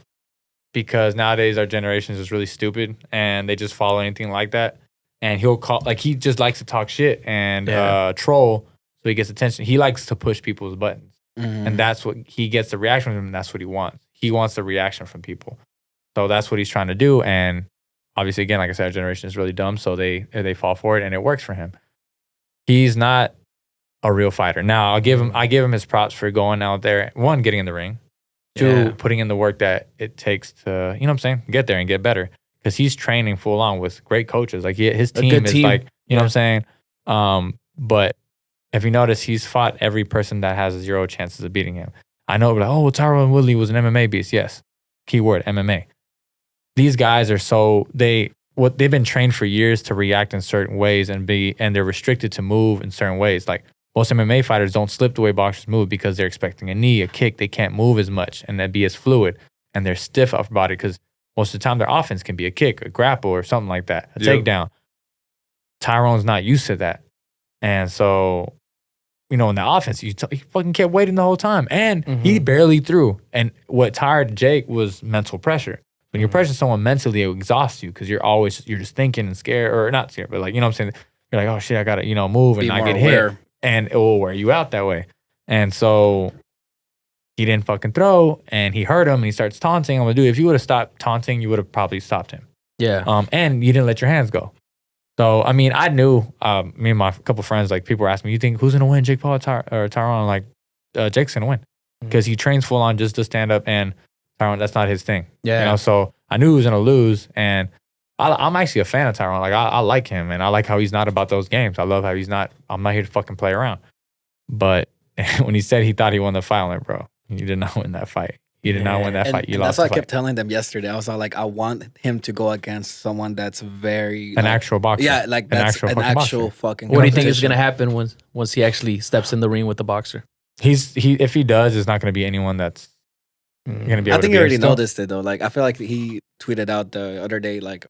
Speaker 3: because nowadays our generation is just really stupid and they just follow anything like that. And he'll call, he just likes to talk shit and troll, so he gets attention. He likes to push people's buttons. And that's what he gets the reaction from, and that's what he wants. He wants the reaction from people. So that's what he's trying to do. And obviously, again, like I said, our generation is really dumb, so they fall for it, and it works for him. he's not a real fighter. Now I give him his props for going out there, one, getting in the ring, two, putting in the work that it takes to, you know what I'm saying, get there and get better. Because he's training full on with great coaches. Like his team is like, you know what I'm saying? But if you notice, he's fought every person that has 0 chances of beating him. I know, like, oh, Tyron Woodley was an MMA beast. Yes. Keyword, MMA. These guys are they've been trained for years to react in certain ways and they're restricted to move in certain ways. Like most MMA fighters don't slip the way boxers move because they're expecting a knee, a kick. They can't move as much and then be as fluid. And they're stiff upper body because most of the time their offense can be a kick, a grapple, or something like that, a takedown. Tyrone's not used to that. And so, you know, in the offense, he fucking kept waiting the whole time. And he barely threw. And what tired Jake was mental pressure. When you're pressuring someone mentally, it exhausts you because you're just thinking and scared, or not scared, but like, you know what I'm saying? You're like, oh shit, I gotta, you know, move and not get hit. And it will wear you out that way. And so he didn't fucking throw and he hurt him and he starts taunting. I'm gonna do, if you would have stopped taunting, you would have probably stopped him. Yeah. And you didn't let your hands go. So, I mean, I knew, me and my couple friends, like people were asking me, you think who's going to win, Jake Paul or Tyron? Like, Jake's going to win. Because he trains full on just to stand up, and Tyron, that's not his thing. Yeah. You know, so I knew he was going to lose, and I'm actually a fan of Tyron. Like, I like him, and I like how he's not about those games. I love how I'm not here to fucking play around. But when he said he thought he won the fight, I'm like, bro, you did not win that fight. You did not win that fight. You lost.
Speaker 1: That's why I kept telling them yesterday. I was all like, I want him to go against someone that's very
Speaker 3: an actual boxer.
Speaker 1: Yeah, like that's an actual fucking.
Speaker 4: What do you think is gonna happen once he actually steps in the ring with the boxer?
Speaker 3: If he does, it's not gonna be anyone that's gonna be.
Speaker 1: I think he already noticed it though. Like I feel like he tweeted out the other day, like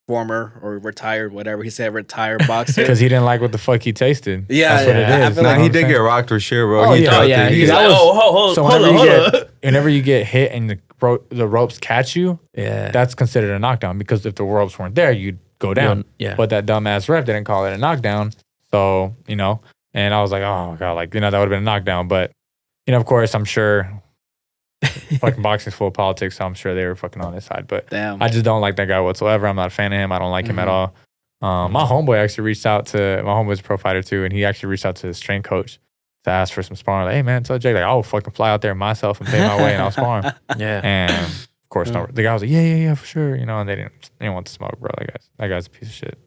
Speaker 1: former or retired, whatever he said, retired boxer,
Speaker 3: because he didn't like what the fuck he tasted.
Speaker 1: Yeah,
Speaker 3: that's what it is.
Speaker 2: Nah, he did get rocked for sure, bro.
Speaker 4: Oh, yeah. He's like, hold on.
Speaker 3: Whenever you get hit and the ropes catch you, that's considered a knockdown, because if the ropes weren't there, you'd go down. Yeah. But that dumbass ref didn't call it a knockdown. So, you know, and I was like, oh, God, like, you know, that would have been a knockdown. But, you know, of course, I'm sure fucking boxing's full of politics, so I'm sure they were fucking on his side. But damn. I just don't like that guy whatsoever. I'm not a fan of him. I don't like him at all. My homeboy actually reached out to, my homeboy's a pro fighter too, and he actually reached out to his strength coach to ask for some sparring. Like, hey man, tell Jake, like, I'll fucking fly out there myself and pay my way and I'll spar him. Yeah. And of course, the guy was like, yeah, for sure. You know, and they didn't want to smoke, bro. That guy's a piece of shit.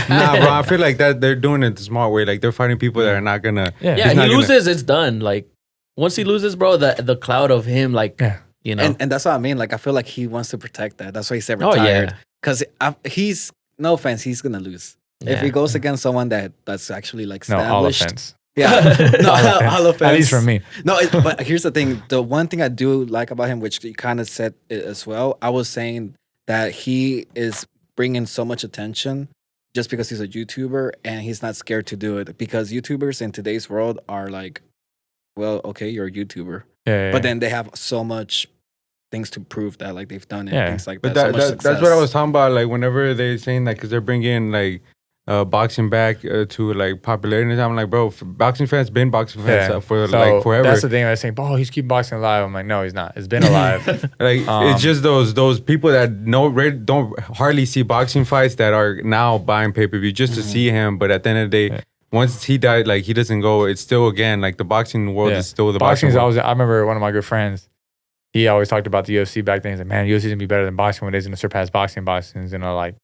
Speaker 2: Nah, bro, I feel like that they're doing it the smart way. Like they're fighting people that are not gonna.
Speaker 4: Yeah, he loses, it's done. Like once he loses, bro, the cloud of him, like, you know.
Speaker 1: And that's what I mean. Like I feel like he wants to protect that. That's why he said retired. Because he's, no offense, he's gonna lose. If he goes against someone that's actually like established.
Speaker 3: No, all offense.
Speaker 1: Yeah, no, all offense.
Speaker 3: At least for me.
Speaker 1: No, but here's the thing. The one thing I do like about him, which you kind of said it as well, I was saying that he is bringing so much attention just because he's a YouTuber and he's not scared to do it. Because YouTubers in today's world are like, well, okay, you're a YouTuber. But then they have so much things to prove that like they've done it, things like that.
Speaker 2: But that's what I was talking about. Like whenever they're saying that, because they're bringing like boxing back to like popularity, and I'm like, bro, boxing fans been boxing fans for like forever.
Speaker 3: That's the thing. I was saying, oh, he's keep boxing alive. I'm like, no, he's not. It's been alive.
Speaker 2: Like it's just those people that don't hardly see boxing fights that are now buying pay-per-view just to see him. But at the end of the day, once he died, like he doesn't go. It's still again like the boxing world is still the boxing world.
Speaker 3: Always. I remember one of my good friends. He always talked about the UFC back then. He's like, man, UFC's gonna be better than boxing. One day it's gonna surpass boxing. Boxing's gonna like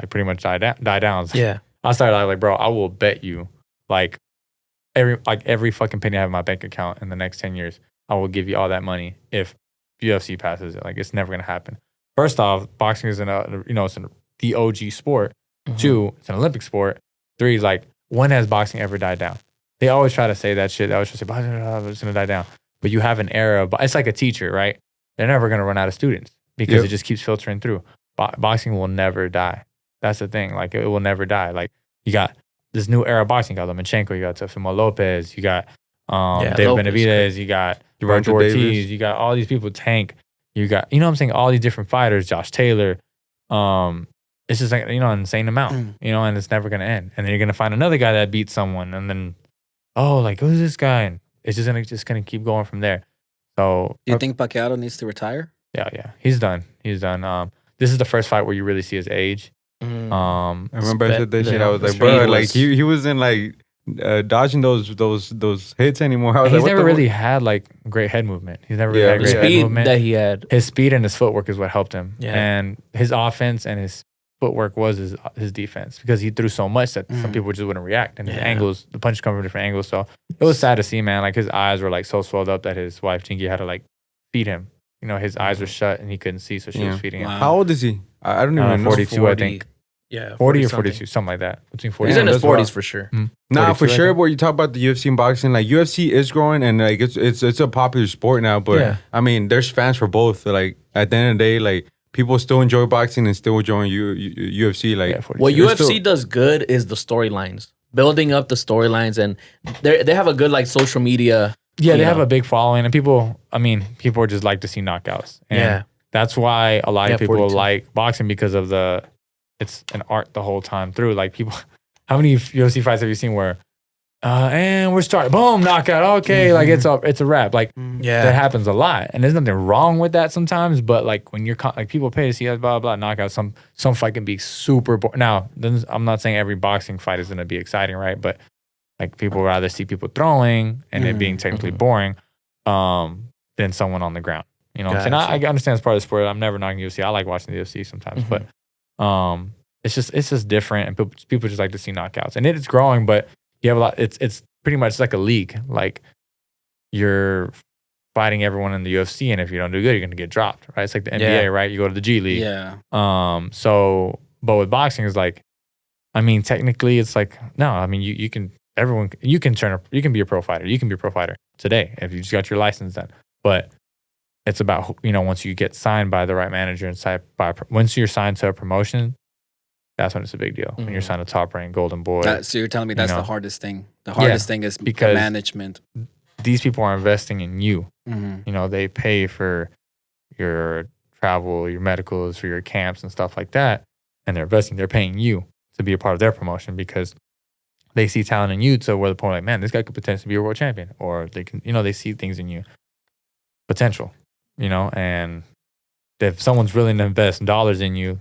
Speaker 3: pretty much die down. Yeah. I started like, bro, I will bet you like every fucking penny I have in my bank account in the next 10 years, I will give you all that money if UFC passes it. Like it's never gonna happen. First off, boxing is it's the OG sport. 2, it's an Olympic sport. 3, like when has boxing ever died down? They always try to say that shit. They always try to say boxing is gonna die down. But you have an era, but it's like a teacher, right? They're never gonna run out of students because it just keeps filtering through. Boxing will never die. That's the thing. Like it will never die. Like you got this new era of boxing. You got Lomachenko. You got Teofimo Lopez. You got David Benavidez. You got Roger Ortiz. You got all these people. Tank. You got, you know what I'm saying? All these different fighters. Josh Taylor. It's just like, an insane amount. And it's never gonna end. And then you're gonna find another guy that beats someone, and then like who's this guy? And it's just gonna keep going from there. So
Speaker 1: do you think Pacquiao needs to retire?
Speaker 3: Yeah. He's done. This is the first fight where you really see his age.
Speaker 2: I remember I said that shit. I was like,
Speaker 4: Speed
Speaker 2: bro,
Speaker 4: was-
Speaker 2: like he wasn't like dodging those hits anymore. I was
Speaker 3: He's
Speaker 2: like, what
Speaker 3: never
Speaker 2: the
Speaker 3: really had like great head movement. He's never really
Speaker 2: Yeah,
Speaker 3: had
Speaker 4: The
Speaker 3: great head
Speaker 4: speed
Speaker 3: movement.
Speaker 4: that he had.
Speaker 3: His speed and his footwork is what helped him.
Speaker 4: Yeah.
Speaker 3: And his offense and his footwork was his defense because he threw so much that some people just wouldn't react. And his
Speaker 4: Yeah.
Speaker 3: angles, the punches come from different angles. So it was sad to see, man. Like his eyes were like so swelled up that his wife Chinky had to like feed him. You know, his eyes were shut and he couldn't see, so she was feeding him.
Speaker 1: Wow.
Speaker 2: How old is he? I don't even know.
Speaker 3: 42, I think.
Speaker 4: Yeah,
Speaker 3: 40 or
Speaker 4: something.
Speaker 3: 42, something like that. Between 40
Speaker 4: He's in
Speaker 3: and
Speaker 4: his
Speaker 2: that's wild.
Speaker 4: 40s for sure.
Speaker 2: Nah,
Speaker 3: 42,
Speaker 2: for
Speaker 3: I
Speaker 2: sure.
Speaker 3: think.
Speaker 2: But you talk about the UFC and boxing, like UFC is growing and like it's a popular sport now. But
Speaker 4: Yeah.
Speaker 2: I mean, there's fans for both. Like at the end of the day, like people still enjoy boxing and still enjoy UFC. Like
Speaker 3: Yeah, 42.
Speaker 4: What
Speaker 2: There's
Speaker 4: UFC
Speaker 2: still-
Speaker 4: does good is the storylines, building up the storylines, and they have a good like social media.
Speaker 3: Yeah, they
Speaker 4: you
Speaker 3: have
Speaker 4: know.
Speaker 3: a big following, and people just like to see knockouts. And
Speaker 4: Yeah.
Speaker 3: that's why a lot
Speaker 4: Yeah,
Speaker 3: of people
Speaker 4: 42.
Speaker 3: like boxing because of it's an art the whole time through. Like people, how many UFC fights have you seen where, and we're starting, boom, knockout, okay, like it's a wrap. Like that happens a lot, and there's nothing wrong with that sometimes. But like when you're like people pay to see us, blah blah knockout, some fight can be super boring. Now, I'm not saying every boxing fight is gonna be exciting, right? But like people rather see people throwing and it being technically boring, than someone on the ground. You know what I'm saying? I understand it's part of the sport. I'm never knocking UFC. I like watching the UFC sometimes, but it's just different, and people just like to see knockouts, and it's growing. But you have a lot. It's pretty much like a league. Like you're fighting everyone in the UFC, and if you don't do good, you're gonna get dropped, right? It's like the NBA, right? You go to the G League.
Speaker 1: Yeah.
Speaker 3: So, but with boxing, it's like, I mean, technically, it's like no. I mean, you can you can be a pro fighter. You can be a pro fighter today if you just got your license then. But it's about, once you get signed by the right manager and once you're signed to a promotion, that's when it's a big deal. When you're signed to Top Rank, Golden Boy.
Speaker 1: So you're telling me that's the hardest thing. The hardest thing is
Speaker 3: because
Speaker 1: the management.
Speaker 3: These people are investing in you.
Speaker 1: Mm-hmm.
Speaker 3: They pay for your travel, your medicals, for your camps and stuff like that. And they're paying you to be a part of their promotion because they see talent in you to where the point like, man, this guy could potentially be a world champion. Or they can, they see things in you. Potential, and if someone's willing to invest dollars in you,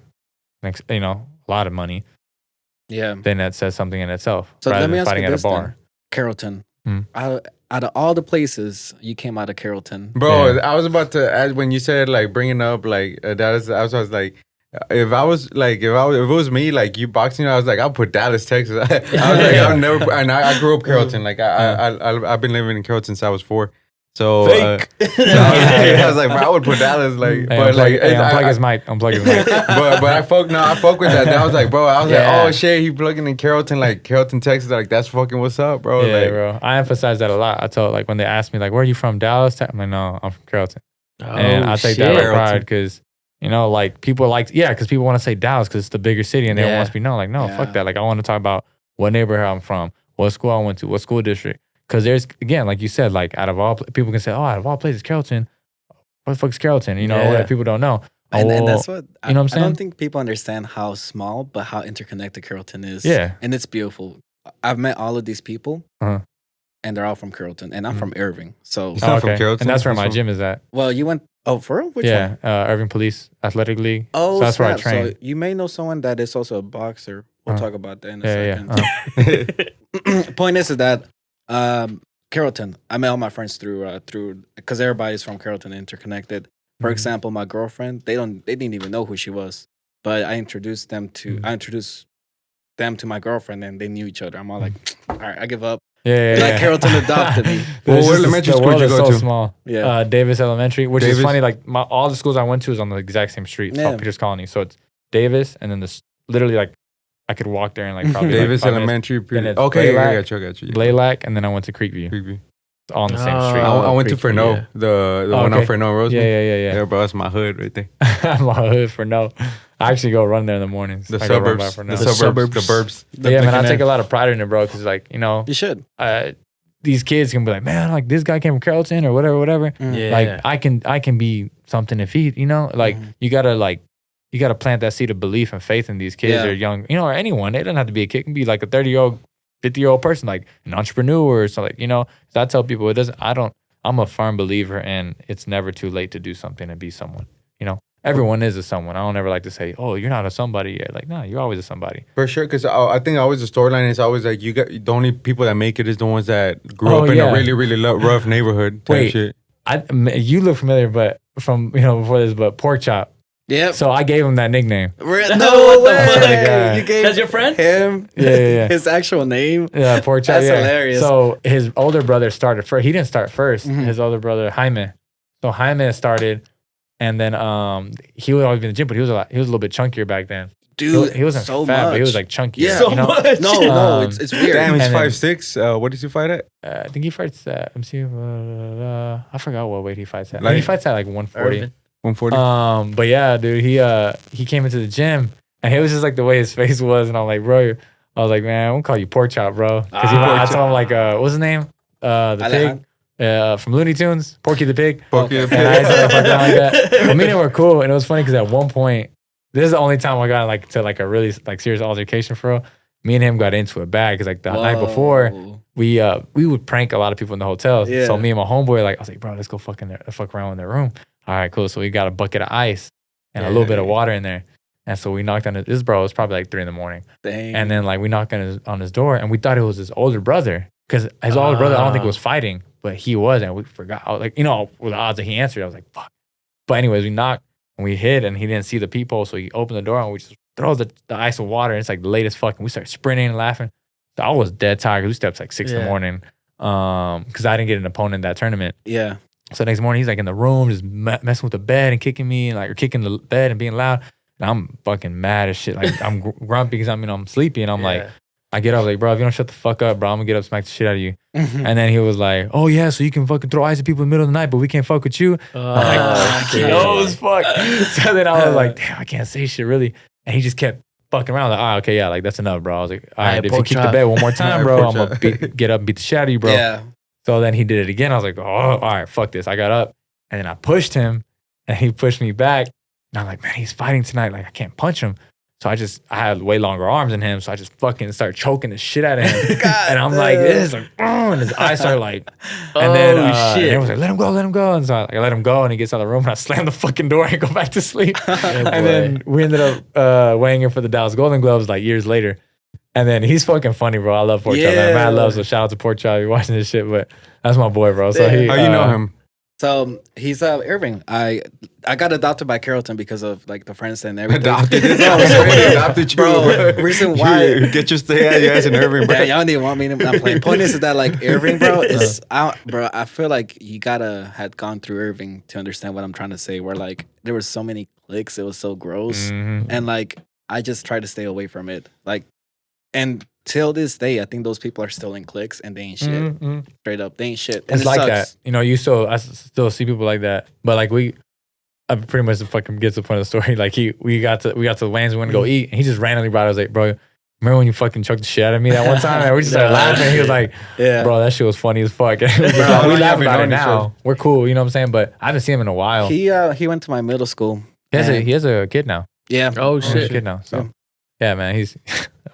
Speaker 3: a lot of money,
Speaker 1: Yeah.
Speaker 3: then that says something in itself.
Speaker 1: So
Speaker 3: rather
Speaker 1: let me
Speaker 3: than
Speaker 1: ask
Speaker 3: fighting
Speaker 1: you
Speaker 3: at
Speaker 1: this
Speaker 3: a bar.
Speaker 1: then. Carrollton.
Speaker 3: Mm.
Speaker 1: Out of all the places you came out of Carrollton.
Speaker 2: Bro,
Speaker 3: Yeah.
Speaker 2: I was about to add when you said like bringing up like I was like, if it was me like you boxing, I was like I'll put Dallas, Texas. I was like I'll never. And I grew up Carrollton. Like I've been living in Carrollton since I was 4. So,
Speaker 1: Fake.
Speaker 2: I was like, bro, I would put Dallas like, but like,
Speaker 3: unplug his mic. Unplug his mic.
Speaker 2: but I fuck with that. I was like, bro, like, oh shit, he plugging in Carrollton, Texas. Like that's fucking what's up, bro.
Speaker 3: Yeah,
Speaker 2: like,
Speaker 3: bro. I emphasize that a lot. I tell like when they ask me like, where are you from, Dallas? I'm like, no, I'm from Carrollton. And I take that with pride because like people because people want to say Dallas because it's the bigger city and they want to be known. Like, no, fuck that. Like I want to talk about what neighborhood I'm from, what school I went to, what school district. Because there's, again, like you said, like out of all, people can say, oh, out of all places, Carrollton, what the fuck's Carrollton? What people don't know.
Speaker 1: And that's what,
Speaker 3: you know what I'm saying?
Speaker 1: I don't think people understand how small, but how interconnected Carrollton is.
Speaker 3: Yeah.
Speaker 1: And it's beautiful. I've met all of these people, and they're all from Carrollton, and I'm from Irving. So,
Speaker 2: He's not from Carrollton.
Speaker 3: And that's where
Speaker 2: He's
Speaker 3: my
Speaker 2: from-
Speaker 3: gym is at.
Speaker 1: well, you went, for real? Which one?
Speaker 3: Irving Police Athletic League.
Speaker 1: Oh,
Speaker 3: so that's where I
Speaker 1: snap.
Speaker 3: train.
Speaker 1: So you may know someone that is also a boxer. We'll talk about that in a second. Point is that Carrollton, I met all my friends through because everybody's from Carrollton, interconnected. For example, my girlfriend, they didn't even know who she was, but I introduced them to my girlfriend, and they knew each other. I'm all like, all right, I give up.
Speaker 3: Yeah.
Speaker 1: Carrollton adopted me.
Speaker 2: Well, what elementary school did you go
Speaker 3: so
Speaker 2: to?
Speaker 3: small.
Speaker 1: Yeah.
Speaker 3: Davis Elementary, which is
Speaker 2: Davis?
Speaker 3: funny. Like all the schools I went to is on the exact same street. It's
Speaker 1: Yeah.
Speaker 3: called Peters Colony. So it's Davis, and then literally like I could walk there in like probably
Speaker 2: Davis
Speaker 3: like 5 minutes.
Speaker 2: Elementary.
Speaker 3: Then it's
Speaker 2: Okay,
Speaker 3: Blaylock,
Speaker 2: I got you.
Speaker 3: Blaylock, and then I went to Creekview.
Speaker 2: Creepy.
Speaker 3: It's all on the same street.
Speaker 2: I went to
Speaker 4: Creepy,
Speaker 2: Fresno,
Speaker 4: yeah.
Speaker 2: the
Speaker 3: Oh,
Speaker 2: one on
Speaker 3: okay.
Speaker 2: Fresno Roseman.
Speaker 3: Yeah.
Speaker 2: Yeah, bro, that's my hood right there.
Speaker 3: I'm a hood for no. I actually go run there in the mornings.
Speaker 2: The
Speaker 3: I go run by
Speaker 2: suburbs,
Speaker 3: for
Speaker 2: the
Speaker 3: no.
Speaker 2: suburbs, the burbs.
Speaker 3: Yeah, man, I take a lot of pride in it, bro. Because like
Speaker 1: You should.
Speaker 3: these kids can be like, man, like this guy came from Carrollton or whatever.
Speaker 4: Yeah.
Speaker 3: Like I can be something if he, like you gotta plant that seed of belief and faith in these kids
Speaker 1: Yeah.
Speaker 3: or young, or anyone. They don't have to be a kid. It can be like a 30-year-old, 50-year-old person, like an entrepreneur or something. So I tell people I'm a firm believer in it's never too late to do something and be someone. everyone is a someone. I don't ever like to say, oh, you're not a somebody yet. Like, no, you're always a somebody.
Speaker 2: For sure, because I think always the storyline is always like you got the only people that make it is the ones that grew up in a really, really rough neighborhood type shit.
Speaker 3: You look familiar, but from before this, but Pork Chop.
Speaker 1: Yeah.
Speaker 3: So I gave him that nickname.
Speaker 1: No way.
Speaker 3: You
Speaker 1: gave
Speaker 4: that's your friend?
Speaker 1: Him.
Speaker 3: Yeah.
Speaker 1: His actual name.
Speaker 3: Yeah, Pork Chop.
Speaker 1: That's hilarious.
Speaker 3: So his older brother started first. He didn't start 1st. His older brother Jaime. So Jaime started, and then he would always be in the gym, but he was a little bit chunkier back then.
Speaker 1: Dude,
Speaker 3: he wasn't
Speaker 1: so
Speaker 3: fat,
Speaker 1: much.
Speaker 3: but he was like chunky.
Speaker 1: Yeah,
Speaker 4: so much.
Speaker 1: No, it's weird.
Speaker 2: Damn, he's
Speaker 3: And then-
Speaker 2: 5'6". What does he fight at?
Speaker 3: I think he fights at. I forgot what weight he fights at.
Speaker 2: Like-
Speaker 3: He fights at like 140.
Speaker 4: Irving.
Speaker 2: 140.
Speaker 3: But yeah, dude, he came into the gym and it was just like the way his face was, and I'm like, bro, I was like, man, I'm gonna call you Pork Chop, bro, because I told him like, what's his name? The pig from Looney Tunes, Porky the Pig.
Speaker 2: Porky the
Speaker 3: And I
Speaker 2: Pig.
Speaker 3: said fuck down like that. But me and him were cool, and it was funny because at one point, this is the only time I got to a really like serious altercation for real. Me and him got into it bad because like the night before, we would prank a lot of people in the hotels.
Speaker 1: Yeah.
Speaker 3: So me and my homeboy, like, I was like, bro, let's go fuck around in their room. All right, cool. So we got a bucket of ice and a little bit of water in there. And so we knocked on this bro. It was probably like 3 a.m.
Speaker 1: Dang.
Speaker 3: And then like we knocked on his door, and we thought it was his older brother because his older brother I don't think was fighting, but he was, and we forgot. I was like, with the odds that he answered, I was like, fuck. But anyways, we knocked and we hid, and he didn't see the peephole, so he opened the door and we just throw the ice and water. And it's like the latest fucking. We started sprinting and laughing. So I was dead tired. We stepped like 6 a.m. Because I didn't get an opponent in that tournament.
Speaker 1: Yeah.
Speaker 3: So next morning he's like in the room just messing with the bed and kicking me, or kicking the bed and being loud. And I'm fucking mad as shit. Like I'm grumpy because I'm sleepy, and I'm like, I get up like, bro, if you don't shut the fuck up, bro, I'm gonna get up, smack the shit out of you. And then he was like, oh yeah, so you can fucking throw ice at people in the middle of the night, but we can't fuck with you. I'm like, he knows, fuck. So then I was like, damn, I can't say shit really. And he just kept fucking around. Like, okay, yeah, like that's enough, bro. I was like, all right, if you kick the bed one more time, bro, I'm gonna get up and beat the shit out of you, bro.
Speaker 1: Yeah.
Speaker 3: So then he did it again. I was like, oh, all right, fuck this. I got up and then I pushed him and he pushed me back. And I'm like, man, he's fighting tonight. Like, I can't punch him. So I had way longer arms than him. So I just fucking started choking the shit out of him. And I'm like, this, like, and his eyes started like, and then
Speaker 4: shit.
Speaker 3: and it was like, let him go. And so I let him go, and he gets out of the room, and I slam the fucking door and go back to sleep. And then we ended up weighing in for the Dallas Golden Gloves like years later. And then he's fucking funny, bro. I love Pork Chop. Man. Mad love, so shout out to Pork Chop. You're watching this shit, but that's my boy, bro. So he,
Speaker 2: How you know him?
Speaker 1: So he's Irving. I got adopted by Carrollton because of like the friends and everything.
Speaker 2: Adopted you,
Speaker 1: bro. Reason why?
Speaker 2: Get your stay ass in Irving, bro.
Speaker 1: Yeah, y'all didn't want me to not play. Point is that like Irving, bro, I feel like you gotta had gone through Irving to understand what I'm trying to say. Where like there were so many clicks, it was so gross, and like I just try to stay away from it. Like, and till this day, I think those people are still in cliques and they ain't shit. Straight up, they ain't shit. And
Speaker 3: it's
Speaker 1: it
Speaker 3: like
Speaker 1: sucks.
Speaker 3: that. I still see people like that. But like I pretty much fucking gets to the point of the story. Like we got to the Wayne's, we went to go eat, and he just randomly brought it. I was like, bro, remember when you fucking choked the shit out of me that one time? And we just started laughing. He was like, bro, that shit was funny as fuck. And we laugh about it now. We're cool, you know what I'm saying? But I haven't seen him in a while.
Speaker 1: He went to my middle school.
Speaker 3: He has a kid now.
Speaker 1: Yeah.
Speaker 4: Oh
Speaker 3: He has a
Speaker 4: shit.
Speaker 3: kid now. So yeah, man, he's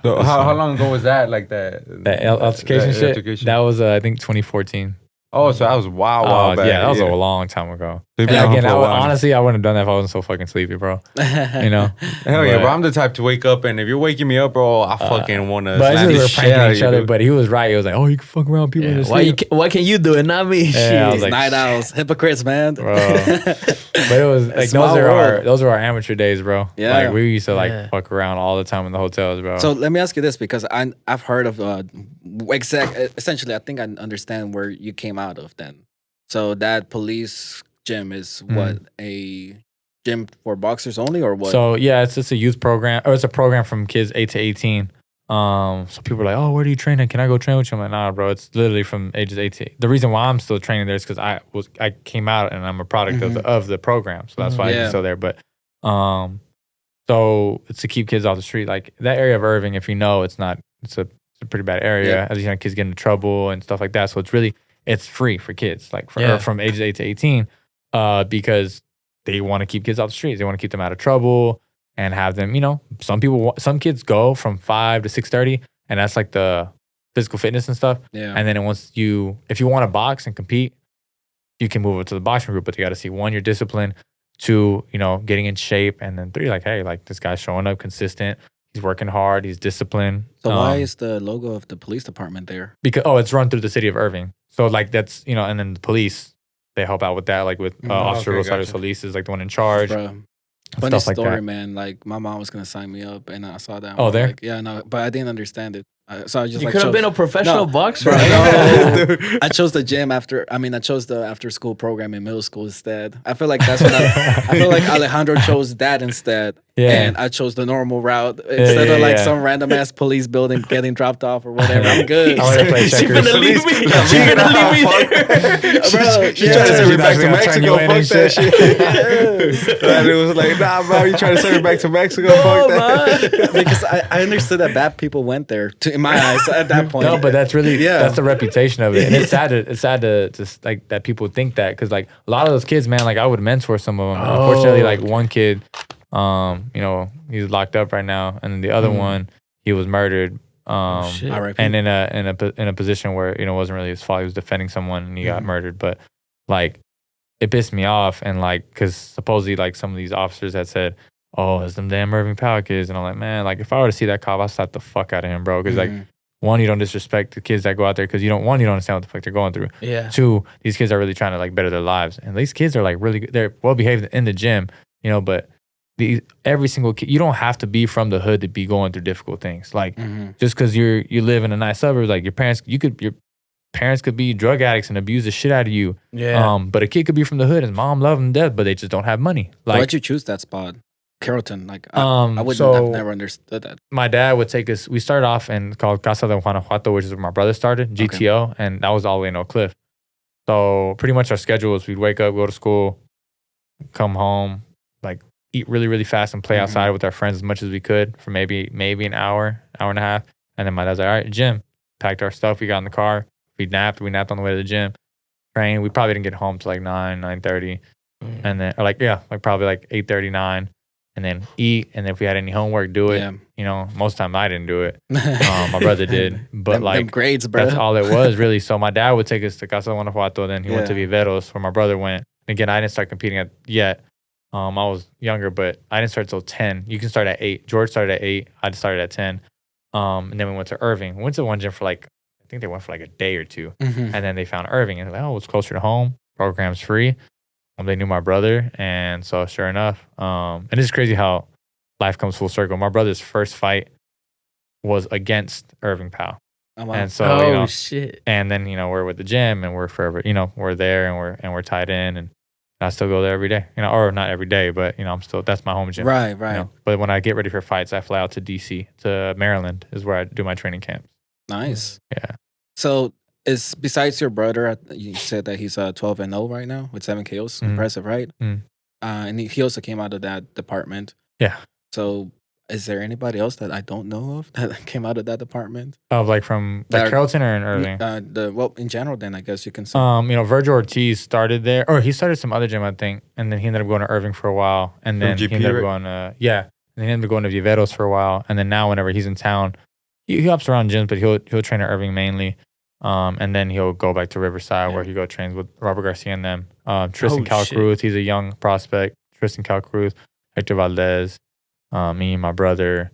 Speaker 2: So how long ago was that? Like that
Speaker 3: altercation shit.
Speaker 2: altercation?
Speaker 3: That was I think 2014.
Speaker 2: Oh, so that was wow back.
Speaker 3: Yeah, that was a long time ago.
Speaker 2: So you've
Speaker 3: And
Speaker 2: been on
Speaker 3: again,
Speaker 2: for a while.
Speaker 3: honestly, I wouldn't have done that if I wasn't so fucking sleepy, bro. You know.
Speaker 2: Hell yeah,
Speaker 3: But-
Speaker 2: bro. I'm the type to wake up, and if you're waking me up, bro, I fucking want to
Speaker 3: But
Speaker 2: slap
Speaker 3: we
Speaker 2: the
Speaker 3: were
Speaker 2: shit out
Speaker 3: pranking
Speaker 2: of
Speaker 3: each
Speaker 2: you,
Speaker 3: other.
Speaker 2: dude.
Speaker 3: But he was right. He was like, "Oh, you can fuck around with people in the
Speaker 4: Why can you do it, not me?
Speaker 3: Yeah, I was
Speaker 4: Shit.
Speaker 3: like,
Speaker 1: Night owls, hypocrites, man.
Speaker 3: bro. But it was like
Speaker 1: Small world.
Speaker 3: those are our amateur days, bro.
Speaker 1: Yeah.
Speaker 3: Like we used to like
Speaker 4: Yeah.
Speaker 3: fuck around all the time in the hotels, bro.
Speaker 1: So let me ask you this, because I've heard of essentially I think I understand where you came out of then. So that police gym is what, a gym for boxers only, or what?
Speaker 3: So yeah, it's just a youth program, or it's a program from kids 8 to 18. So people are like, "Oh, where do you train at? Can I go train with you?" I'm like, "Nah, bro. It's literally from ages 8 to." The reason why I'm still training there is because I came out and I'm a product of the program, so that's why I'm still there. But so it's to keep kids off the street. Like that area of Irving, if you know, it's a pretty bad area.
Speaker 1: Yeah.
Speaker 3: As you know, kids get into trouble and stuff like that. So it's free for kids, like from ages 8 to 18, because they want to keep kids off the streets. They want to keep them out of trouble and have them, some kids go from 5 to 6:30, and that's like the physical fitness and stuff.
Speaker 1: Yeah.
Speaker 3: And then if you want to box and compete, you can move up to the boxing group, but you got to see, 1, your discipline, 2, getting in shape, and then 3, like, hey, like this guy's showing up consistent. He's working hard. He's disciplined.
Speaker 1: So why is the logo of the police department there?
Speaker 3: Because it's run through the city of Irving. So like that's and then the police, they help out with that, like with Officer Rosario Solis is like the one in charge.
Speaker 1: Bro. Funny
Speaker 3: Stuff like
Speaker 1: story,
Speaker 3: that.
Speaker 1: man. Like my mom was gonna sign me up, and I saw that.
Speaker 3: Oh, there?
Speaker 1: Like, yeah, no, but I didn't understand it. So I just
Speaker 4: You
Speaker 1: like
Speaker 4: could have
Speaker 1: chose-
Speaker 4: been a professional boxer.
Speaker 1: Bro,
Speaker 4: right?
Speaker 1: no. I chose the gym I chose the after school program in middle school instead. I feel like that's what I feel like Alejandro chose that instead.
Speaker 3: Yeah.
Speaker 1: And I chose the normal route instead of like some random ass police building getting dropped off or whatever. I'm good.
Speaker 3: I want to play
Speaker 4: She
Speaker 3: checkers.
Speaker 4: finna leave me. She gonna leave me there.
Speaker 1: Bro,
Speaker 2: She tried to send me back to
Speaker 3: She's actually
Speaker 2: Mexico.
Speaker 3: gonna turn you in
Speaker 2: Fuck that
Speaker 3: and
Speaker 2: shit. And it was like, nah, bro, you trying to send me back to Mexico? Fuck that.
Speaker 1: because I understood that bad people went there in my eyes at that point.
Speaker 3: No, but that's really
Speaker 1: Yeah.
Speaker 3: that's the reputation of it, and it's sad to like that people think that, because like a lot of those kids, man, like I would mentor some of them. Unfortunately, like one kid, he's locked up right now, and then the other one, he was murdered.
Speaker 4: Shit.
Speaker 1: R.I.P.
Speaker 3: And in a position where it wasn't really his fault. He was defending someone and he got murdered. But like it pissed me off, and like because supposedly like some of these officers had said, "Oh, it's them damn Irving Powell kids," and I'm like, man, like if I were to see that cop, I'd slap the fuck out of him, bro. Because like 1, you don't disrespect the kids that go out there because you don't understand what the fuck they're going through.
Speaker 4: Yeah.
Speaker 3: 2, these kids are really trying to like better their lives, and these kids are like really good. They're well behaved in the gym, but every single kid, you don't have to be from the hood to be going through difficult things. Like just because you live in a nice suburb, like your parents could be drug addicts and abuse the shit out of you.
Speaker 4: Yeah.
Speaker 3: But a kid could be from the hood and mom love him to death, but they just don't have money. Like
Speaker 1: Why'd you choose that spot, Carrollton? Like I wouldn't
Speaker 3: so-
Speaker 1: have never understood that.
Speaker 3: my dad would take us. We started off in called Casa de Guanajuato, which is where my brother started, GTO, and that was all the way in Oak Cliff. So pretty much our schedule was we'd wake up, go to school, come home, like eat really, really fast and play outside with our friends as much as we could for maybe an hour and a half. And then my dad's like, all right, gym. Packed our stuff. We got in the car. We napped on the way to the gym. Trained. We probably didn't get home till like 9:30. And then probably like 8:30, 9. And then eat. And then if we had any homework, do it.
Speaker 1: Yeah.
Speaker 3: Most of the time I didn't do it. My brother did. But
Speaker 1: them
Speaker 3: like
Speaker 1: grades, bro.
Speaker 3: that's all it was really. So my dad would take us to Casa de Guanajuato. Then he went to
Speaker 1: Yeah.
Speaker 3: Viveros where my brother went. Again, I didn't start competing yet. I was younger, but I didn't start till 10. You can start at 8. George started at 8. I just started at 10. And then we went to Irving. We went to one gym for like, I think they went for like a day or 2. And then they found Irving and they're like, oh, it's closer to home. Program's free. They knew my brother. And so sure enough, and it's crazy how life comes full circle. My brother's first fight was against Irving Powell.
Speaker 1: Oh, wow.
Speaker 3: And so,
Speaker 4: Shit.
Speaker 3: and then, we're with the gym and we're forever, we're there and we're tied in, and I still go there every day, or not every day, but that's my home gym.
Speaker 1: Right.
Speaker 3: But when I get ready for fights, I fly out to DC, to Maryland is where I do my training camps.
Speaker 1: Nice.
Speaker 3: Yeah.
Speaker 1: So is besides your brother, you said that he's 12-0 right now with 7 KOs. Impressive, right? And he also came out of that department.
Speaker 3: Yeah.
Speaker 1: So is there anybody else that I don't know of that came out of that department?
Speaker 3: Of like from like Carrollton or in Irving?
Speaker 1: In general, then I guess you can say.
Speaker 3: Virgil Ortiz started there, or he started some other gym, I think, and then he ended up going to Irving for a while, and then he ended up going to and then he ended up going to Viveros for a while, and then now whenever he's in town, he hops around gyms, but he'll train at Irving mainly, and then he'll go back to Riverside where he trains with Robert Garcia and them. Tristan Calcruz, he's a young prospect. Tristan Calcruz, Hector Valdez, me, my brother,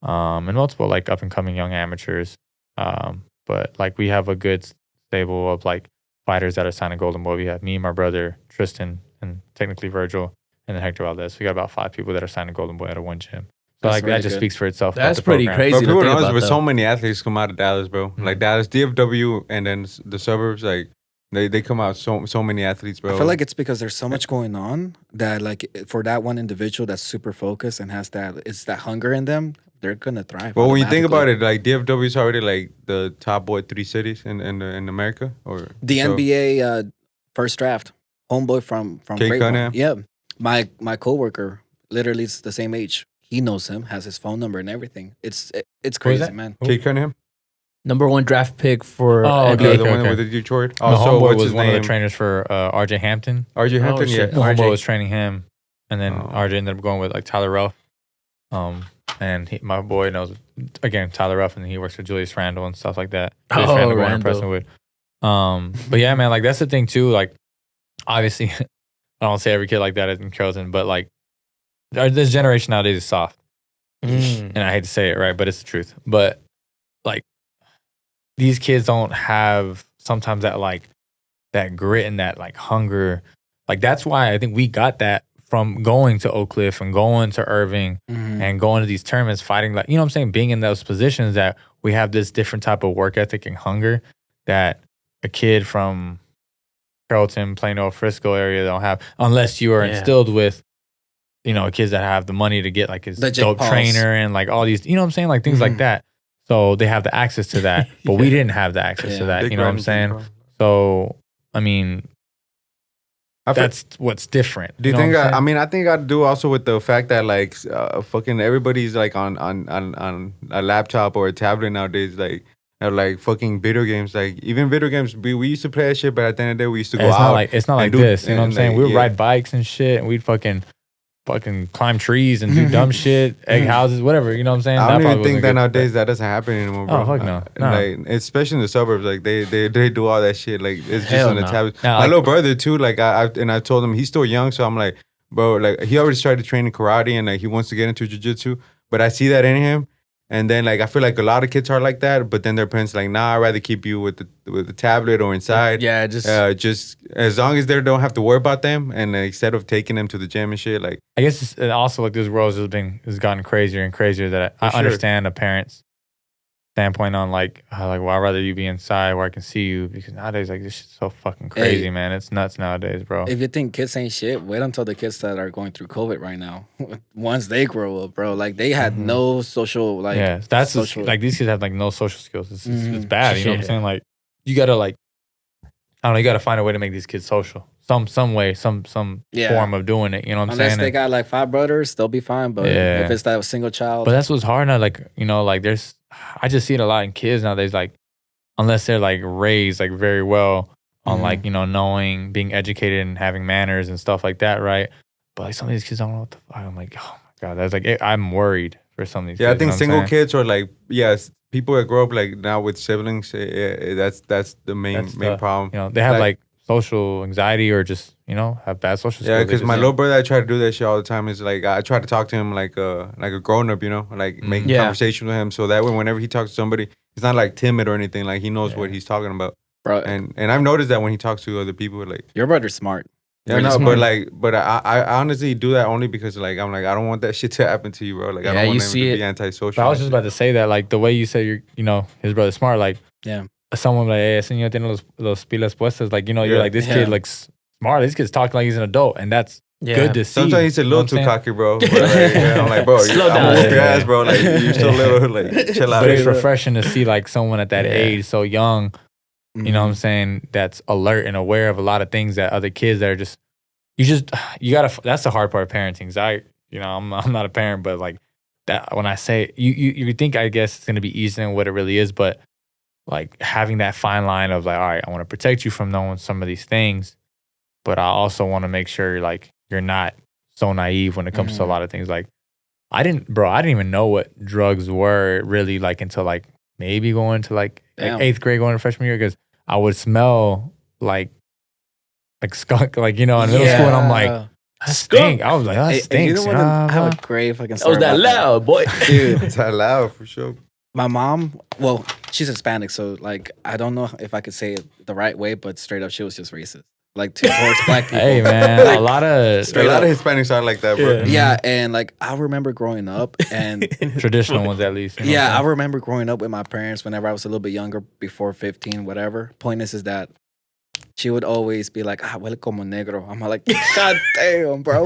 Speaker 3: and multiple like up and coming young amateurs. But like we have a good stable of like fighters that are signed to Golden Boy. We have me, my brother, Tristan, and technically Virgil, and then Hector Valdez. We got about 5 people that are signed to Golden Boy out of one gym. So
Speaker 1: That's
Speaker 3: like
Speaker 1: really
Speaker 3: that just
Speaker 1: good.
Speaker 3: speaks for itself. about
Speaker 4: That's
Speaker 3: the
Speaker 4: pretty
Speaker 3: program.
Speaker 4: crazy.
Speaker 2: But
Speaker 4: to
Speaker 2: people
Speaker 4: think
Speaker 2: don't know
Speaker 4: about
Speaker 2: with
Speaker 4: that.
Speaker 2: so many athletes come out of Dallas, bro. Like Dallas, DFW, and then the suburbs, like they come out so many athletes, bro.
Speaker 1: I feel like it's because there's so much going on that like for that one individual that's super focused and has that hunger in them, they're gonna thrive.
Speaker 2: Well, when you think about
Speaker 1: automatically.
Speaker 2: it, like DFW is already like the top 3 cities in America, or
Speaker 1: The
Speaker 2: so.
Speaker 1: NBA first draft, homeboy from
Speaker 2: Kay
Speaker 1: Grapevine.
Speaker 2: Cunningham?
Speaker 1: Yeah, my coworker literally is the same age. He knows him, has his phone number and everything. It's
Speaker 3: Who is
Speaker 1: crazy,
Speaker 3: that?
Speaker 1: man.
Speaker 2: Kate Cunningham,
Speaker 4: number 1 draft pick for
Speaker 3: Oh,
Speaker 4: NBA.
Speaker 2: the
Speaker 3: okay,
Speaker 2: one
Speaker 3: okay.
Speaker 2: with the Detroit.
Speaker 3: No,
Speaker 2: Also,
Speaker 3: Homeboy
Speaker 2: what's
Speaker 3: was
Speaker 2: his
Speaker 3: one
Speaker 2: name?
Speaker 3: of the trainers for RJ Hampton.
Speaker 2: RJ Hampton, yeah.
Speaker 4: shit.
Speaker 3: Homeboy
Speaker 4: RJ.
Speaker 3: was training him, and then
Speaker 2: Oh.
Speaker 3: RJ ended up going with like Tyler Ruff. And my boy knows again Tyler Ruff, and he works for Julius Randle and stuff like that. Julius
Speaker 4: Oh,
Speaker 3: Randle going to
Speaker 4: Randle.
Speaker 3: Prestonwood. But yeah, man, like that's the thing too. Like obviously, I don't say every kid like that in Carrollton, but like this generation nowadays is soft. And I hate to say it, right? But it's the truth. But like these kids don't have sometimes that like that grit and that like hunger. Like that's why I think we got that from going to Oak Cliff and going to Irving and going to these tournaments, fighting like, you know what I'm saying? Being in those positions that we have this different type of work ethic and hunger that a kid from Carrollton, Plano, Frisco area don't have, unless you are instilled with, you know, kids that have the money to get like his dope trainer and like all these, you know what I'm saying? Like things like that. So they have the access to that, but we didn't have the access to that. You know what I'm saying? So, I mean, that's what's different.
Speaker 2: Do you think? I mean, I think I do also with the fact that like fucking everybody's like on a laptop or a tablet nowadays. Like have like fucking video games. Like even video games, we used to play that shit, but at the end of the day, we used to go out.
Speaker 3: It's not like this. You know what I'm saying? We would ride bikes and shit, and we'd fucking climb trees and do dumb shit, egg houses, whatever. You know what I'm saying?
Speaker 2: I don't even think that nowadays that doesn't happen anymore, bro.
Speaker 3: Oh fuck no.
Speaker 2: Like especially in the suburbs, like they do all that shit. Like it's just on the tablet. My little brother too. Like I told him he's still young, so I'm like, bro, like he already started training karate and like he wants to get into jiu-jitsu, but I see that in him. And then like I feel like a lot of kids are like that, but then their parents are like, nah, I'd rather keep you with the tablet or inside.
Speaker 1: Yeah,
Speaker 2: just as long as they don't have to worry about them, and instead of taking them to the gym and shit, like
Speaker 3: I guess it's also like this world has gotten crazier and crazier. That I understand a parent's standpoint on like well, I'd rather you be inside where I can see you, because nowadays like this shit's so fucking crazy, man. It's nuts nowadays, bro.
Speaker 1: If you think kids ain't shit, wait until the kids that are going through COVID right now. Once they grow up, bro, like they had no social
Speaker 3: that's social, like these kids have like no social skills. It's bad. You know what I'm saying? Like you gotta like I don't know. You gotta find a way to make these kids social. Some way, some form of doing it. You know what I'm saying?
Speaker 1: Unless they got like 5 brothers, they'll be fine. But if it's that single child,
Speaker 3: but that's what's hard now. Like you know, like I just see it a lot in kids nowadays. Like unless they're like raised like very well on like you know knowing, being educated and having manners and stuff like that, right? But like some of these kids don't know what the fuck. I'm like, oh my god, that's like I'm worried for some of these.
Speaker 2: Yeah,
Speaker 3: kids,
Speaker 2: I think single kids or like people that grow up like now with siblings. That's the main problem.
Speaker 3: You know, they have like social anxiety or just you know have bad social skills.
Speaker 2: Yeah, because my little brother, I try to do that shit all the time. Is like I try to talk to him like a grown up, you know, like making conversation with him, so that way whenever he talks to somebody, he's not like timid or anything. Like he knows what he's talking about,
Speaker 1: bro.
Speaker 2: And I've noticed that when he talks to other people, like
Speaker 1: your brother's smart.
Speaker 2: Yeah, no, but I honestly do that only because like I'm like I don't want that shit to happen to you, bro. Like I don't want him to be antisocial.
Speaker 3: But I was just about to say that, like the way you said you know his brother's smart, like someone like, hey, señor tiene los pilas puestas, like you know you're like this kid looks smart. This kid's talking like he's an adult, and that's good to see.
Speaker 2: Sometimes he's a little too cocky, bro. But, like, I'm like, bro, I'm gonna whoop your ass, bro. Like you're still little, like chill out.
Speaker 3: But it's refreshing to see like someone at that age, so young. You know what I'm saying? That's alert and aware of a lot of things that other kids that are just. You gotta. That's the hard part of parenting. 'Cause I'm not a parent, but like that. When I say you think I guess it's gonna be easier than what it really is, but like having that fine line of like, all right, I want to protect you from knowing some of these things, but I also want to make sure like you're not so naive when it comes to a lot of things. Like I didn't even know what drugs were really like until like maybe going to like 8th grade, going to freshman year, because I would smell like skunk, like you know, in middle school, and I'm like, that stink. I was like, that stinks.
Speaker 1: You know what? I have a great fucking
Speaker 4: story. That was that loud, boy.
Speaker 1: Dude,
Speaker 2: it's that loud for sure.
Speaker 1: My mom, well, she's Hispanic, so like I don't know if I could say it the right way, but straight up, she was just racist, like towards black people.
Speaker 3: Hey man,
Speaker 1: like,
Speaker 3: a lot of
Speaker 2: Hispanics are like that, bro.
Speaker 1: Yeah, and like I remember growing up, and
Speaker 3: traditional ones at least.
Speaker 1: You know I remember growing up with my parents whenever I was a little bit younger, before 15, whatever. Point is that she would always be like, huele como negro. I'm like, God damn, bro.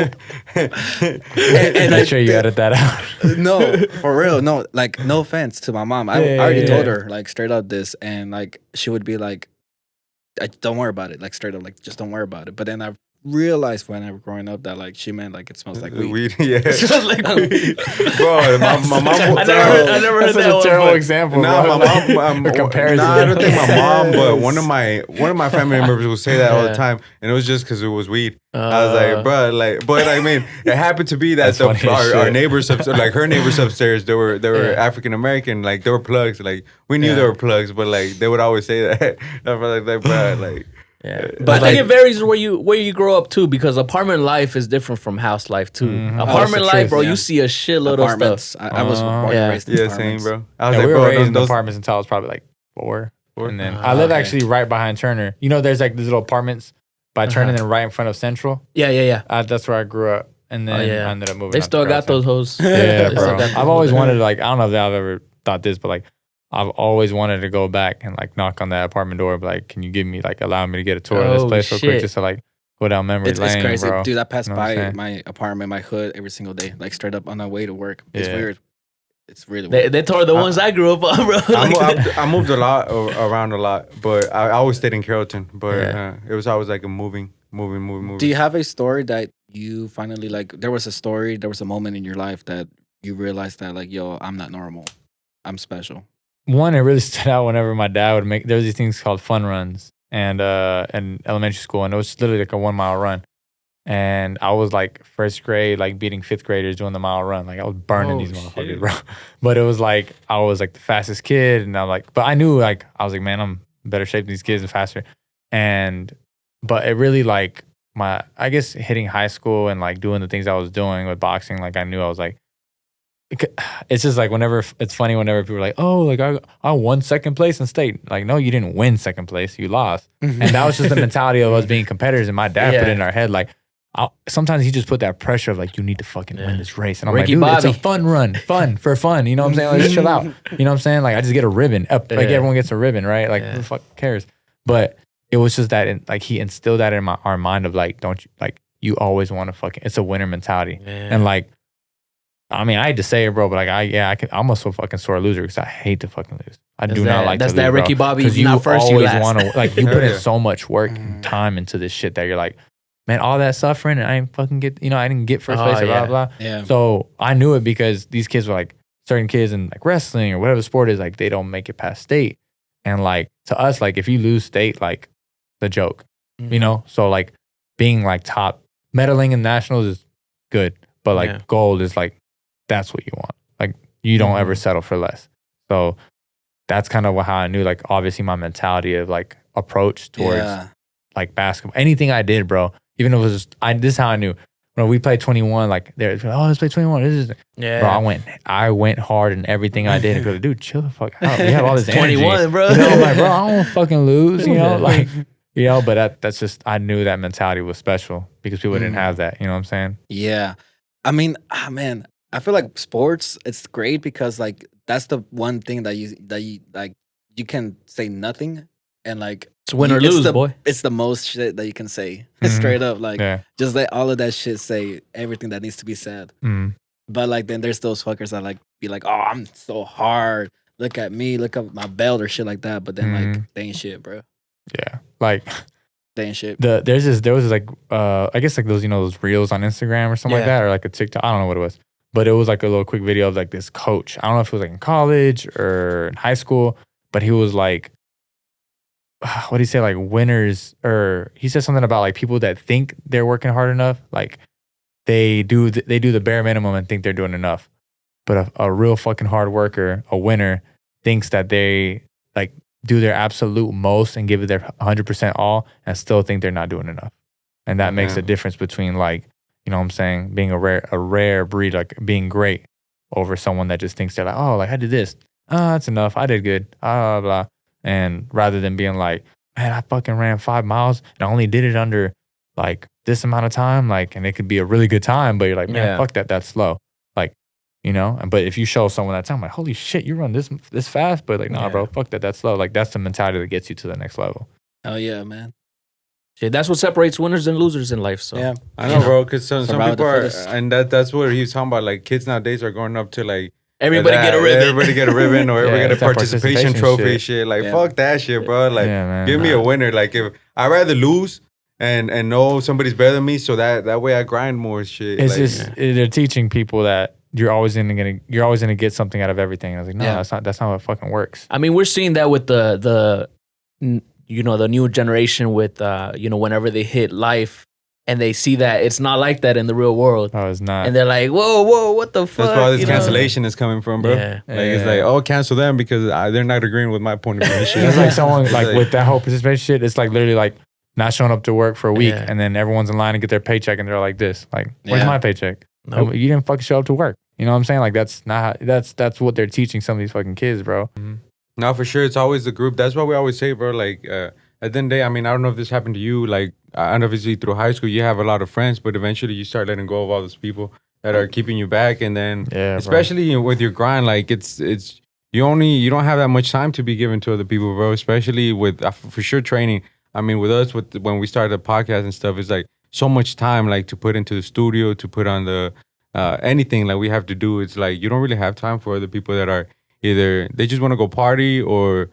Speaker 3: and make sure you edit that out.
Speaker 1: No, for real. No, like, no offense to my mom. I already told her, like, straight up this. And, like, she would be like, don't worry about it. Like, straight up, like, just don't worry about it. But then I realized when I was growing up that like she meant like it smells like weed.
Speaker 2: Yeah,
Speaker 1: it smells like weed.
Speaker 2: Bro, my mom.
Speaker 4: I never heard that.
Speaker 3: That's a terrible example.
Speaker 2: Nah,
Speaker 3: bro.
Speaker 2: my mom.
Speaker 3: Comparison.
Speaker 2: Nah, I don't think my mom, but one of my family members will say that all the time, and it was just because it was weed. I was like, bro, like, but I mean, it happened to be that our neighbors, like her neighbors upstairs, they were African American, like they were plugs, like we knew they were plugs, but like they would always say that. I was like, bro, like.
Speaker 4: Yeah, but I think it varies where you grow up too, because apartment life is different from house life too. Apartment life, bro, you see a shitload of stuff.
Speaker 1: I was born and raised in
Speaker 2: same,
Speaker 1: apartments.
Speaker 2: bro. I was
Speaker 3: we
Speaker 2: like,
Speaker 3: were
Speaker 2: bro,
Speaker 3: raised in
Speaker 2: those
Speaker 3: apartments until I was probably like 4. And then I live actually right behind Turner. You know, there's like these little apartments by Turner, and then right in front of Central.
Speaker 4: Yeah.
Speaker 3: That's where I grew up, and then I ended up moving.
Speaker 4: They still got those hoes.
Speaker 3: Yeah, bro. I've always wanted to, like, I don't know if I've ever thought this, but like, I've always wanted to go back and like knock on that apartment door, but like, can you give me like allow me to get a tour of this place real quick, just to like go down memory lane,
Speaker 1: it's crazy,
Speaker 3: bro.
Speaker 1: dude. I pass by my apartment, my hood every single day, like straight up on my way to work. It's weird. It's really weird.
Speaker 4: They tore the ones I grew up on, bro.
Speaker 2: I moved a lot around a lot, but I always stayed in Carrollton. But it was always like a moving.
Speaker 1: Do you have a story that you finally like? There was a moment in your life that you realized that like, yo, I'm not normal, I'm special.
Speaker 3: One, it really stood out whenever my dad would make. There was these things called fun runs, and in elementary school, and it was literally like a 1 mile run. And I was like first grade, like beating fifth graders doing the mile run. Like I was burning these motherfuckers, bro. But it was like I was like the fastest kid, and I'm like, but I knew like I was like, man, I'm in better shape than these kids and faster. But it really like I guess hitting high school and like doing the things I was doing with boxing, like I knew I was like, it's just like it's funny whenever people are like, oh, like I won second place in state. Like, no, you didn't win second place, you lost. And that was just the mentality of us being competitors. And my dad put it in our head, like, sometimes he just put that pressure of like, you need to fucking win this race. And I'm like, dude, it's a fun run, for fun. You know what I'm saying? Like, just chill out. You know what I'm saying? Like, I just get a ribbon. Like everyone gets a ribbon, right? Like, who the fuck cares? But it was just that, like, he instilled that in our mind of like, don't you, like, you always want to it's a winner mentality. And like, I mean, I hate to say it, bro, but like, I'm almost a fucking sore loser because I hate to fucking lose. I do not like to lose,
Speaker 4: that's that Ricky
Speaker 3: bro,
Speaker 4: Bobby.
Speaker 3: You
Speaker 4: not first,
Speaker 3: always
Speaker 4: you last.
Speaker 3: want to, like, you put in so much work and time into this shit that you're like, man, all that suffering and I didn't fucking get, I didn't get first place or blah, blah.
Speaker 1: Yeah.
Speaker 3: So I knew it because these kids were like, certain kids in like wrestling or whatever the sport is, like, they don't make it past state. And like, to us, like, if you lose state, like, the joke, you know? So like, being like top, medaling in nationals is good, but like gold is like, that's what you want. Like, you don't ever settle for less. So that's kind of how I knew, like, obviously my mentality of like approach towards like basketball, anything I did, bro, even if it was just, this is how I knew. When we played 21, like, they're like, oh, let's play 21. This is, bro, I went hard in everything I did. And go, dude, chill the fuck out. We have all this energy.
Speaker 4: 21, bro.
Speaker 3: You know, I'm like, bro, I don't fucking lose, you know, like, you know, but that's just, I knew that mentality was special because people didn't have that, you know what I'm saying?
Speaker 1: Yeah. I mean, man, I feel like sports, it's great because like, that's the one thing that you like, you can say nothing and like,
Speaker 4: it's win or lose, boy.
Speaker 1: It's the most shit that you can say straight up. Like, just let all of that shit say everything that needs to be said. But like, then there's those fuckers that like be like, oh, I'm so hard. Look at me. Look at my belt or shit like that. But then like, they ain't shit, bro.
Speaker 3: Yeah. Like,
Speaker 1: they ain't shit.
Speaker 3: There was this like, I guess like those, you know, those reels on Instagram or something like that, or like a TikTok. I don't know what it was. But it was like a little quick video of like this coach. I don't know if it was like in college or in high school, but he was like, what do you say, like winners, or he said something about like people that think they're working hard enough, like they do the bare minimum and think they're doing enough. But a real fucking hard worker, a winner, thinks that they like do their absolute most and give it their 100% all and still think they're not doing enough. And that makes a difference between like, you know what I'm saying, being a rare breed, like being great, over someone that just thinks they're like, oh, like I did this. That's enough. I did good. Blah, blah. And rather than being like, man, I fucking ran 5 miles and I only did it under like this amount of time. Like, and it could be a really good time, but you're like, man, fuck that. That's slow. Like, you know, but if you show someone that time, like, holy shit, you run this fast, but like, nah, bro, fuck that. That's slow. Like, that's the mentality that gets you to the next level.
Speaker 1: Oh yeah, man.
Speaker 4: Shit, that's what separates winners and losers in life. So
Speaker 2: yeah, I know, bro, because some people are, and that's what he was talking about. Like, kids nowadays are going up to like,
Speaker 4: everybody get a ribbon,
Speaker 2: or everybody get a participation trophy shit. Like, fuck that shit, bro. Like, give me a winner. Like, if I'd rather lose and know somebody's better than me, so that way I grind more shit.
Speaker 3: It's
Speaker 2: like,
Speaker 3: just they're teaching people that you're always gonna get something out of everything. And I was like, no, that's not how it fucking works.
Speaker 4: I mean, we're seeing that with the you know, the new generation with you know, whenever they hit life. And they see that it's not like that in the real world.
Speaker 3: Oh, it's not.
Speaker 4: And they're like, whoa, what the fuck?
Speaker 2: That's why this cancellation is coming from, bro. Yeah. Like, it's like, oh, cancel them because they're not agreeing with my point of view.
Speaker 3: It's like someone, like, with that whole participation shit, it's like literally like, not showing up to work for a week, and then everyone's in line to get their paycheck, and they're like this, like, where's my paycheck? Nope. You didn't fucking show up to work. You know what I'm saying? Like, that's not that's what they're teaching some of these fucking kids, bro. Mm-hmm.
Speaker 2: No, for sure. It's always the group. That's what we always say, bro. Like, at the end of the day, I mean, I don't know if this happened to you. Like, obviously through high school, you have a lot of friends, but eventually you start letting go of all those people that are keeping you back. And then, especially with your grind, like, it's you don't have that much time to be given to other people, bro. Especially with, for sure, training. I mean, with us, when we started the podcast and stuff, it's like so much time, like, to put into the studio, to put on the anything like we have to do. It's like you don't really have time for other people that are either they just want to go party or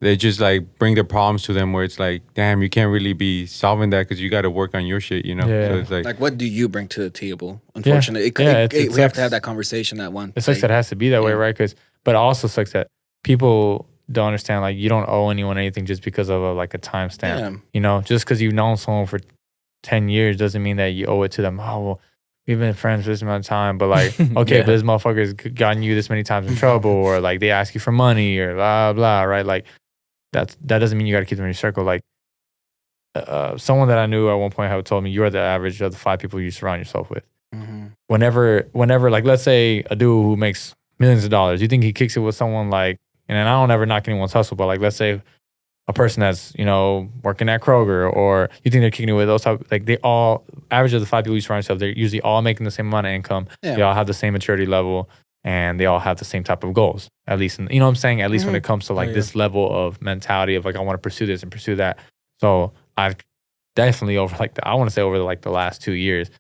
Speaker 2: they just like bring their problems to them, where it's like, damn, you can't really be solving that because you got to work on your shit, you know? So it's like
Speaker 1: what do you bring to the table? Unfortunately, we have to have that conversation at one.
Speaker 3: It sucks that it has to be that way, right? But it also sucks that people don't understand, like, you don't owe anyone anything just because of a time stamp. You know, just because you've known someone for 10 years doesn't mean that you owe it to them. Oh, well, we've been friends for this amount of time, but like, okay, but this motherfucker's gotten you this many times in trouble, or like they ask you for money or blah, blah, right? Like, that doesn't mean you got to keep them in your circle. Like, someone that I knew at one point had told me, you are the average of the 5 people you surround yourself with. Mm-hmm. Whenever, like, let's say a dude who makes millions of dollars, you think he kicks it with someone like, and I don't ever knock anyone's hustle, but like, let's say a person that's, you know, working at Kroger, or you think they're kicking it with those type, like, they all, average of the 5 people you surround yourself, they're usually all making the same amount of income. They all have the same maturity level, and they all have the same type of goals, at least, you know what I'm saying? At least when it comes to like this level of mentality of like, I want to pursue this and pursue that. So I've definitely over the last 2 years,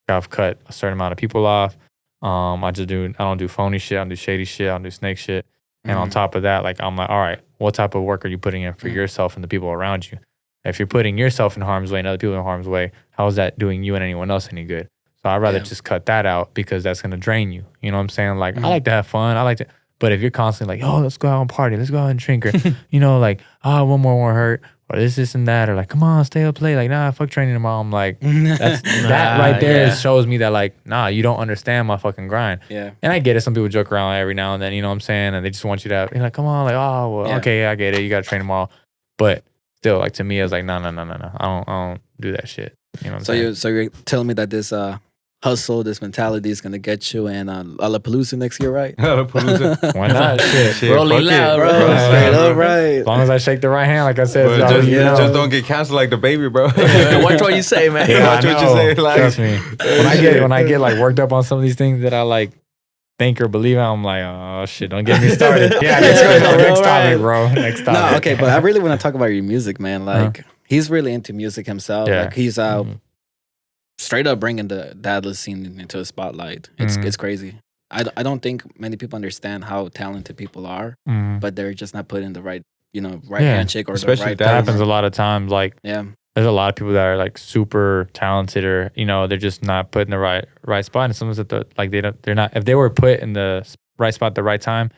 Speaker 3: I've cut a certain amount of people off. I don't do phony shit. I don't do shady shit. I don't do snake shit. And on top of that, like, I'm like, all right, what type of work are you putting in for yourself and the people around you? If you're putting yourself in harm's way and other people in harm's way, how is that doing you and anyone else any good? So I'd rather just cut that out, because that's going to drain you. You know what I'm saying? Like, I like to have fun. But if you're constantly like, oh, let's go out and party, let's go out and drink, or, you know, like, oh, one more won't hurt, or this and that, or like, come on, stay up late. Like, nah, fuck training tomorrow. I'm like, that right there shows me that, like, nah, you don't understand my fucking grind. Yeah. And I get it. Some people joke around every now and then, you know what I'm saying? And they just want you to be like, come on, like, oh, well, okay, I get it. You got to train tomorrow. But still, like, to me, it's like, no. I don't do that shit. You know what I'm saying?
Speaker 1: So you're telling me that this hustle, this mentality is gonna get you in Lollapalooza next year, right?
Speaker 2: Lollapalooza.
Speaker 3: Why not? Shit.
Speaker 4: Rolling loud, bro.
Speaker 1: Straight up, right.
Speaker 3: As long as I shake the right hand, like I said.
Speaker 2: Just don't get canceled like the baby, bro.
Speaker 4: Watch what you say, man.
Speaker 3: Yeah,
Speaker 2: Watch what you say. Like,
Speaker 3: trust me. When I get like worked up on some of these things that I like think or believe in, I'm like, oh shit, don't get me started. Yeah, next topic, bro. Next topic.
Speaker 1: No, okay, but I really want to talk about your music, man. Like, he's really into music himself. Yeah. Like, he's straight up bringing the dadless scene into the spotlight. It's crazy. I don't think many people understand how talented people are, but they're just not putting the right, handshake or
Speaker 2: especially
Speaker 1: the right.
Speaker 3: That happens a lot of times. Like,
Speaker 1: there's
Speaker 3: a lot of people that are like super talented, or they're just not put in the right spot. And someone's at they're not. If they were put in the right spot at the right time,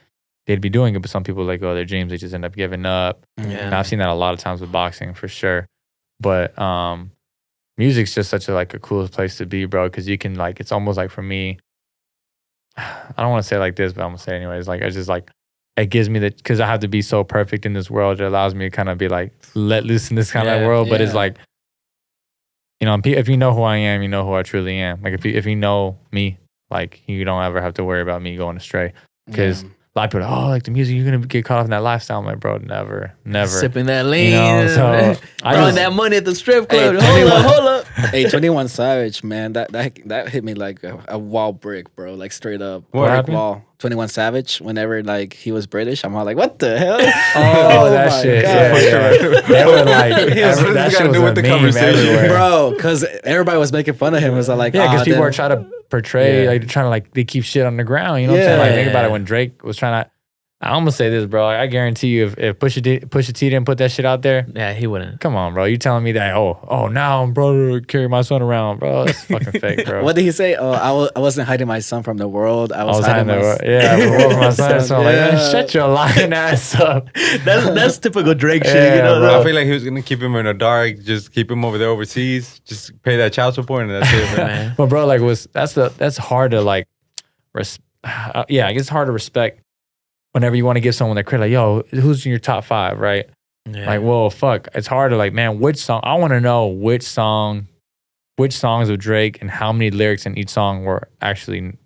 Speaker 3: they'd be doing it. But some people like, their dreams, they just end up giving up. Yeah. And I've seen that a lot of times with boxing, for sure. But music's just such a cool place to be, bro, because you can it's almost like, for me, I don't want to say it like this, but I'm gonna say it anyways. Like, it's just like, it gives me because I have to be so perfect in this world. It allows me to kind of be like let loose in this kind of world. But it's like, if you know who I am, you know who I truly am. Like, if you know me, like, you don't ever have to worry about me going astray. Because a lot of people are like, the music, you're going to get caught up in that lifestyle. I'm like, bro, never.
Speaker 4: Sipping that lean.
Speaker 3: So
Speaker 4: throwing that money at the strip club. Hold up.
Speaker 1: Hey, 21 Savage, man, that hit me like a wall brick, bro. Like, straight up.
Speaker 3: What happened?
Speaker 1: Wall. 21 Savage, whenever he was British, I'm all like, what the hell?
Speaker 3: That shit. Yeah. They were like, that shit was a meme everywhere.
Speaker 1: Bro, because everybody was making fun of him. It was like,
Speaker 3: because people are trying to portray, trying to they keep shit on the ground. You know what I'm saying? Like, think about it when Drake was trying to. I'm gonna say this, bro. I guarantee you, if Pusha T didn't put that shit out there,
Speaker 4: he wouldn't.
Speaker 3: Come on, bro. You telling me that? Now I'm brother carry my son around, bro. That's fucking fake, bro.
Speaker 1: What did he say? I wasn't hiding my son from the world. I was hiding
Speaker 3: the world. Yeah, the world from my son. So I'm like, man, shut your lying ass up.
Speaker 4: That's typical Drake shit.
Speaker 2: Bro. I feel like he was gonna keep him in the dark, just keep him over there overseas, just pay that child support, and that's it, man.
Speaker 3: But bro, that's hard to I guess it's hard to respect. Whenever you want to give someone that credit, like, yo, who's in your top 5, right? Like, well, fuck, it's hard to like, man, which song? I want to know which songs of Drake and how many lyrics in each song were actually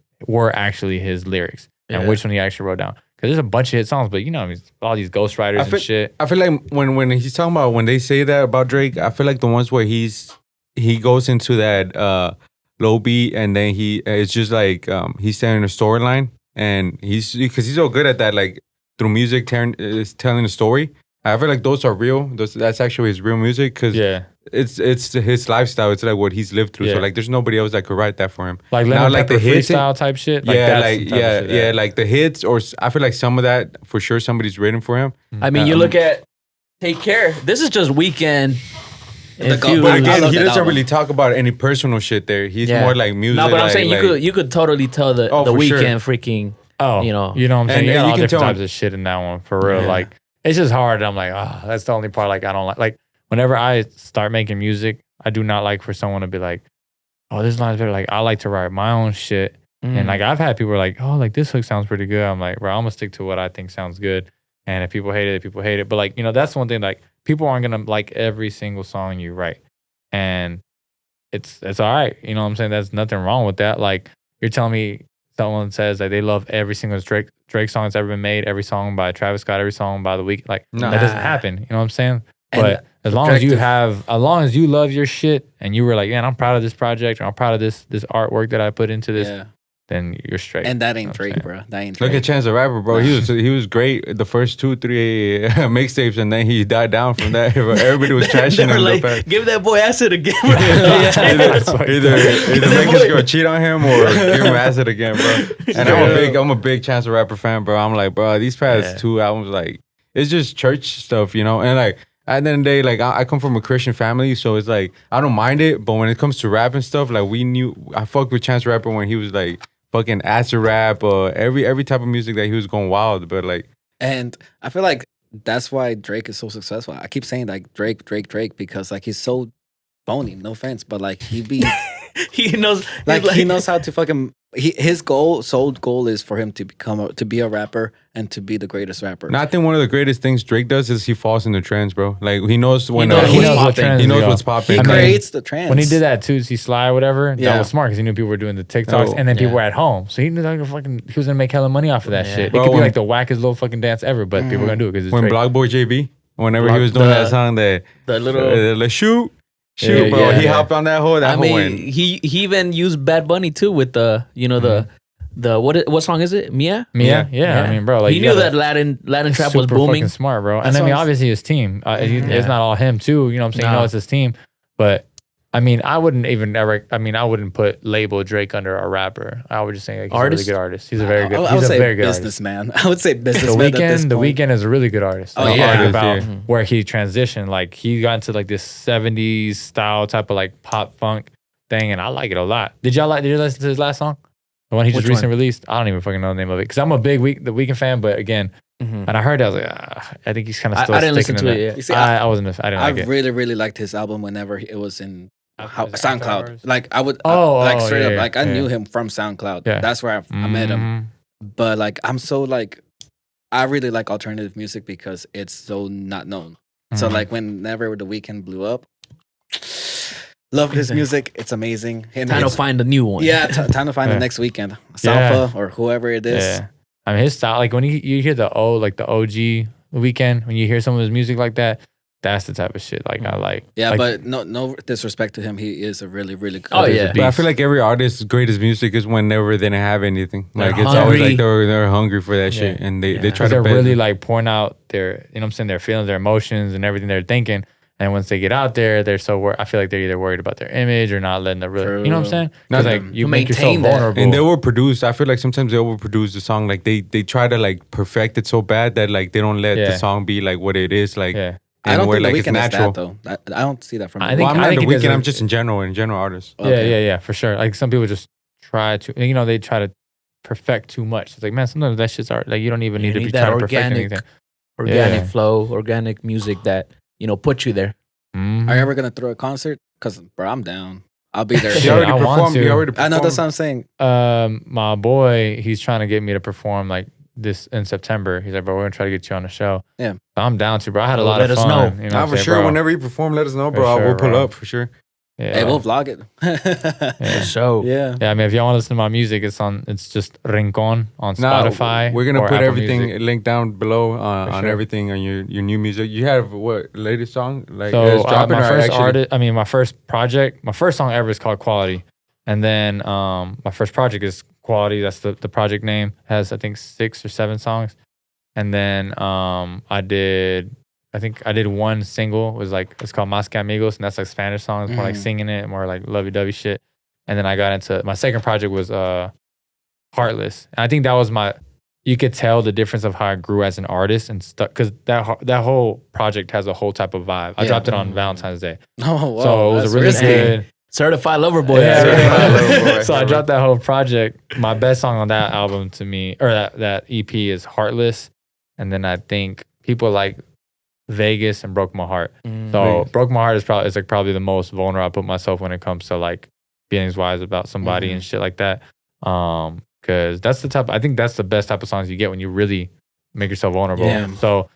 Speaker 3: his lyrics, and which one he actually wrote down. Because there's a bunch of hit songs, but you know, I mean, all these ghostwriters and shit.
Speaker 2: I feel like when he's talking about, when they say that about Drake, I feel like the ones where he goes into that low beat, and then it's just like he's telling a storyline, and because he's so good at that, like through music telling a story. I feel like those are real. That's actually his real music, because it's his lifestyle. It's like what he's lived through. So like, there's nobody else that could write that for him.
Speaker 3: Like
Speaker 2: now, like
Speaker 3: the freestyle type shit. Like
Speaker 2: like the hits, or I feel like some of that for sure somebody's written for him.
Speaker 4: I mean, you look at Take Care. This is just Weeknd.
Speaker 2: But again, he doesn't really talk about any personal shit there. He's more like music.
Speaker 4: No, but I'm saying you could totally tell the Weeknd freaking.
Speaker 3: Oh,
Speaker 4: you know
Speaker 3: what I'm saying.
Speaker 2: And
Speaker 3: you got all
Speaker 2: can
Speaker 3: different types of shit in that one for real. Like, it's just hard. I'm like, that's the only part. Like, I don't like. Like, whenever I start making music, I do not like for someone to be like, oh, this line's better. Like, I like to write my own shit. And like, I've had people like, oh, like this hook sounds pretty good. I'm like, bro, I'm gonna stick to what I think sounds good. And if people hate it, people hate it. But like, you know, that's one thing. Like, people aren't gonna like every single song you write, and it's all right. You know what I'm saying? There's nothing wrong with that. Like, you're telling me someone says that they love every single Drake song that's ever been made, every song by Travis Scott, every song by The Weeknd. Like, that doesn't happen. You know what I'm saying? But as long as you love your shit, and you were like, man, I'm proud of this project, or I'm proud of this artwork that I put into this, then you're straight.
Speaker 1: And that ain't Drake, bro. That ain't Drake.
Speaker 2: Look at Chance the Rapper, bro. He was great the first 2-3 mixtapes, and then he died down from that. Everybody was trashing him.
Speaker 4: Like, give that boy acid again.
Speaker 2: Either make his girl cheat on him, or give him acid again, bro. And I'm a big Chance the Rapper fan, bro. I'm like, bro, these past 2 albums, like, it's just church stuff, you know. And like, at the end of the day, like, I come from a Christian family, so it's like, I don't mind it. But when it comes to rap and stuff, like, I fucked with Chance the Rapper when he was like fucking acid rap, or every type of music that he was going wild. But like,
Speaker 1: and I feel like that's why Drake is so successful. I keep saying like Drake, because like he's so phony. No offense, but like he knows, like he knows how to fucking. His sole goal is for him to be a rapper and to be the greatest rapper.
Speaker 2: And I think one of the greatest things Drake does is he falls into trends, bro. Like, he knows when
Speaker 4: he knows
Speaker 2: what's popping.
Speaker 1: He creates the trends.
Speaker 3: When he did that Tootsie Slide or whatever, that was smart, because he knew people were doing the TikToks, and then people were at home, so he knew like he was gonna make hella money off of that shit. Bro, it could be like the wackest little fucking dance ever, but people are gonna do it because it's
Speaker 2: when
Speaker 3: Drake.
Speaker 2: Block Boy JB, whenever he was doing that song, the little shoot, bro. He hopped on that whole.
Speaker 4: He even used Bad Bunny too with the what song is it? Mia.
Speaker 3: I mean, bro, like,
Speaker 4: he knew that Latin trap was booming.
Speaker 3: Smart, bro. And I mean, obviously his team. It's not all him too. You know what I'm saying? No, it's his team. But I mean, I wouldn't put label Drake under a rapper. I would just say like, he's a really good artist. He's a very good. He's a very good
Speaker 1: businessman. I would say businessman.
Speaker 3: The Weeknd is a really good artist. Where he transitioned, like he got into like this 70s style type of like pop funk thing, and I like it a lot. Did you listen to his last song? The one he just recently released? I don't even fucking know the name of it, because I'm a big The Weeknd fan, but again, and I heard that, I was like, I think he's kind of still.
Speaker 4: I didn't listen to it yet.
Speaker 1: You see,
Speaker 3: I didn't like it.
Speaker 1: I really, really liked his album whenever it was in SoundCloud. Like, I would straight up, like, I knew him from SoundCloud. That's where I met him. But like, I'm so like, I really like alternative music because it's so not known. So like, whenever The Weeknd blew up, love his music. It's amazing. And
Speaker 4: time to find a new one.
Speaker 1: Yeah, time to find the next Weeknd. Salva or whoever it is.
Speaker 3: Yeah. I mean, his style, like when you hear the OG Weeknd, when you hear some of his music like that, that's the type of shit like I like.
Speaker 1: Yeah,
Speaker 3: like,
Speaker 1: but no disrespect to him. He is a really, really good
Speaker 2: But I feel like every artist's greatest music is whenever they didn't have anything. Like, it's always like they're hungry for that shit, and they try to.
Speaker 3: They're really like pouring out their, you know what I'm saying, their feelings, their emotions, and everything they're thinking. And once they get out there, they're so I feel like they're either worried about their image or not letting it really, you know what I'm saying? Because like you make yourself vulnerable.
Speaker 2: And they overproduce. I feel like sometimes they overproduce the song. Like they try to like perfect it so bad that like they don't let the song be like what it is. Like,
Speaker 1: I don't think
Speaker 2: like,
Speaker 1: The
Speaker 2: it's
Speaker 1: Weeknd
Speaker 2: natural.
Speaker 1: is that though. I don't see that from.
Speaker 2: I'm not The Weeknd. I'm just in general artists.
Speaker 3: Okay. Yeah, for sure. Like some people just try to, you know, they try to perfect too much. It's like, man, sometimes that shit's art. Like you don't even need to be trying to perfect anything.
Speaker 4: Organic flow, organic music that, you know, put you there.
Speaker 1: Mm-hmm. Are you ever gonna throw a concert? Cause bro, I'm down. I'll be there.
Speaker 2: He already performed.
Speaker 1: I know that's what I'm saying.
Speaker 3: My boy, he's trying to get me to perform like this in September. He's like, bro, we're gonna try to get you on the show.
Speaker 1: Yeah.
Speaker 3: So I'm down to, bro. I had a lot
Speaker 4: let
Speaker 3: of
Speaker 4: us
Speaker 3: fun.
Speaker 4: know.
Speaker 3: You know what I'm
Speaker 2: for
Speaker 3: saying,
Speaker 2: sure.
Speaker 3: bro?
Speaker 2: Whenever you perform, let us know, bro.
Speaker 3: For sure,
Speaker 2: We'll pull
Speaker 3: bro.
Speaker 2: up for sure.
Speaker 3: Yeah.
Speaker 1: Hey, we'll vlog it.
Speaker 3: Yeah.
Speaker 4: So
Speaker 1: Yeah.
Speaker 3: Yeah, I mean, if y'all want to listen to my music, it's just Rincon on Spotify.
Speaker 2: We're gonna
Speaker 3: or
Speaker 2: put
Speaker 3: Apple
Speaker 2: everything
Speaker 3: Music.
Speaker 2: linked down below on
Speaker 3: sure.
Speaker 2: everything on your new music. You have what latest song? Like
Speaker 3: So
Speaker 2: it's dropping
Speaker 3: my
Speaker 2: or
Speaker 3: first
Speaker 2: actually-
Speaker 3: my first project, my first song ever is called Quality, and then my first project is Quality. That's the project name. Has I think 6 or 7 songs, and then I did one single. It's called Mas que Amigos, and that's like Spanish songs, more like singing it, more like lovey dovey shit. And then I got into my second project was Heartless. And I think that was you could tell the difference of how I grew as an artist and stuff because that whole project has a whole type of vibe. I dropped it on Valentine's Day.
Speaker 1: Oh, wow.
Speaker 3: So it was a really
Speaker 1: risky.
Speaker 3: good.
Speaker 4: certified lover boy.
Speaker 3: Yeah,
Speaker 2: Certified Lover Boy.
Speaker 3: So I dropped that whole project. My best song on that album to me, or that EP is Heartless. And then I think people like Vegas and Broke My Heart. So Broke My Heart is probably the most vulnerable I put myself when it comes to like feelings wise about somebody and shit like that. Cause that's I think that's the best type of songs you get when you really make yourself vulnerable.
Speaker 1: Yeah.
Speaker 3: So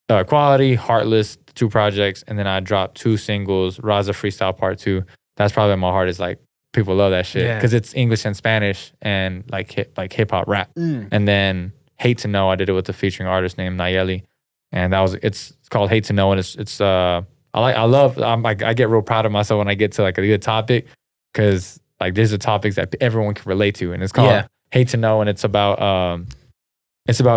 Speaker 3: Quality, Heartless, 2 projects, and then I dropped 2 singles, Raza Freestyle Part 2. That's probably my heart is like people love that shit because it's English and Spanish and like hip hop rap. And then Hate to Know, I did it with a featuring artist named Nayeli, and it's called Hate to Know, and it's I get real proud of myself when I get to like a good topic because like there's the topics that everyone can relate to, and it's called Hate to Know, and it's about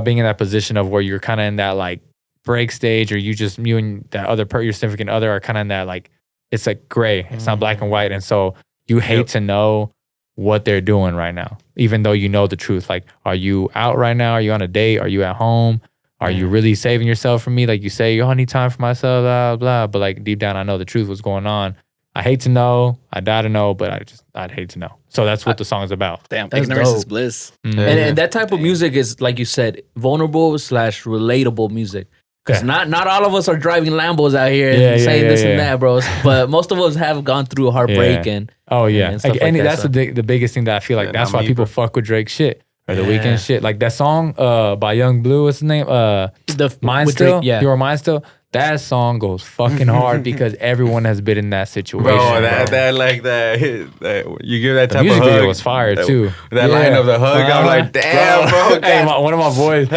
Speaker 3: being in that position of where you're kind of in that like break stage, or you and that other your significant other are kind of in that like. It's like gray. It's not black and white. And so you hate to know what they're doing right now, even though you know the truth. Like, are you out right now? Are you on a date? Are you at home? Are you really saving yourself from me? Like you say, I need time for myself, blah, blah. But like deep down, I know the truth, what's going on. I hate to know. I die to know, but I'd hate to know. So that's what the song is about.
Speaker 1: Damn,
Speaker 4: That's
Speaker 1: ignorance
Speaker 4: dope.
Speaker 1: is bliss.
Speaker 4: And that type of music is, like you said, vulnerable / relatable music. Because not all of us are driving Lambos out here and saying this and that, bros. But most of us have gone through a heartbreak and
Speaker 3: And
Speaker 4: stuff like that,
Speaker 3: that's
Speaker 4: so.
Speaker 3: the biggest thing that I feel like that's why people fuck with Drake shit or the
Speaker 4: Yeah.
Speaker 3: Weeknd shit. Like that song by Young Blue, what's his name? Mine
Speaker 4: with
Speaker 3: Still.
Speaker 4: Drake,
Speaker 3: You Are Mine Still. That song goes fucking hard because everyone has been in that situation.
Speaker 2: Bro, that like that you give that
Speaker 3: The
Speaker 2: type of
Speaker 3: music
Speaker 2: hug.
Speaker 3: video was fire too.
Speaker 2: That line of the hug, I'm like, damn, bro.
Speaker 3: Hey, one of my boys,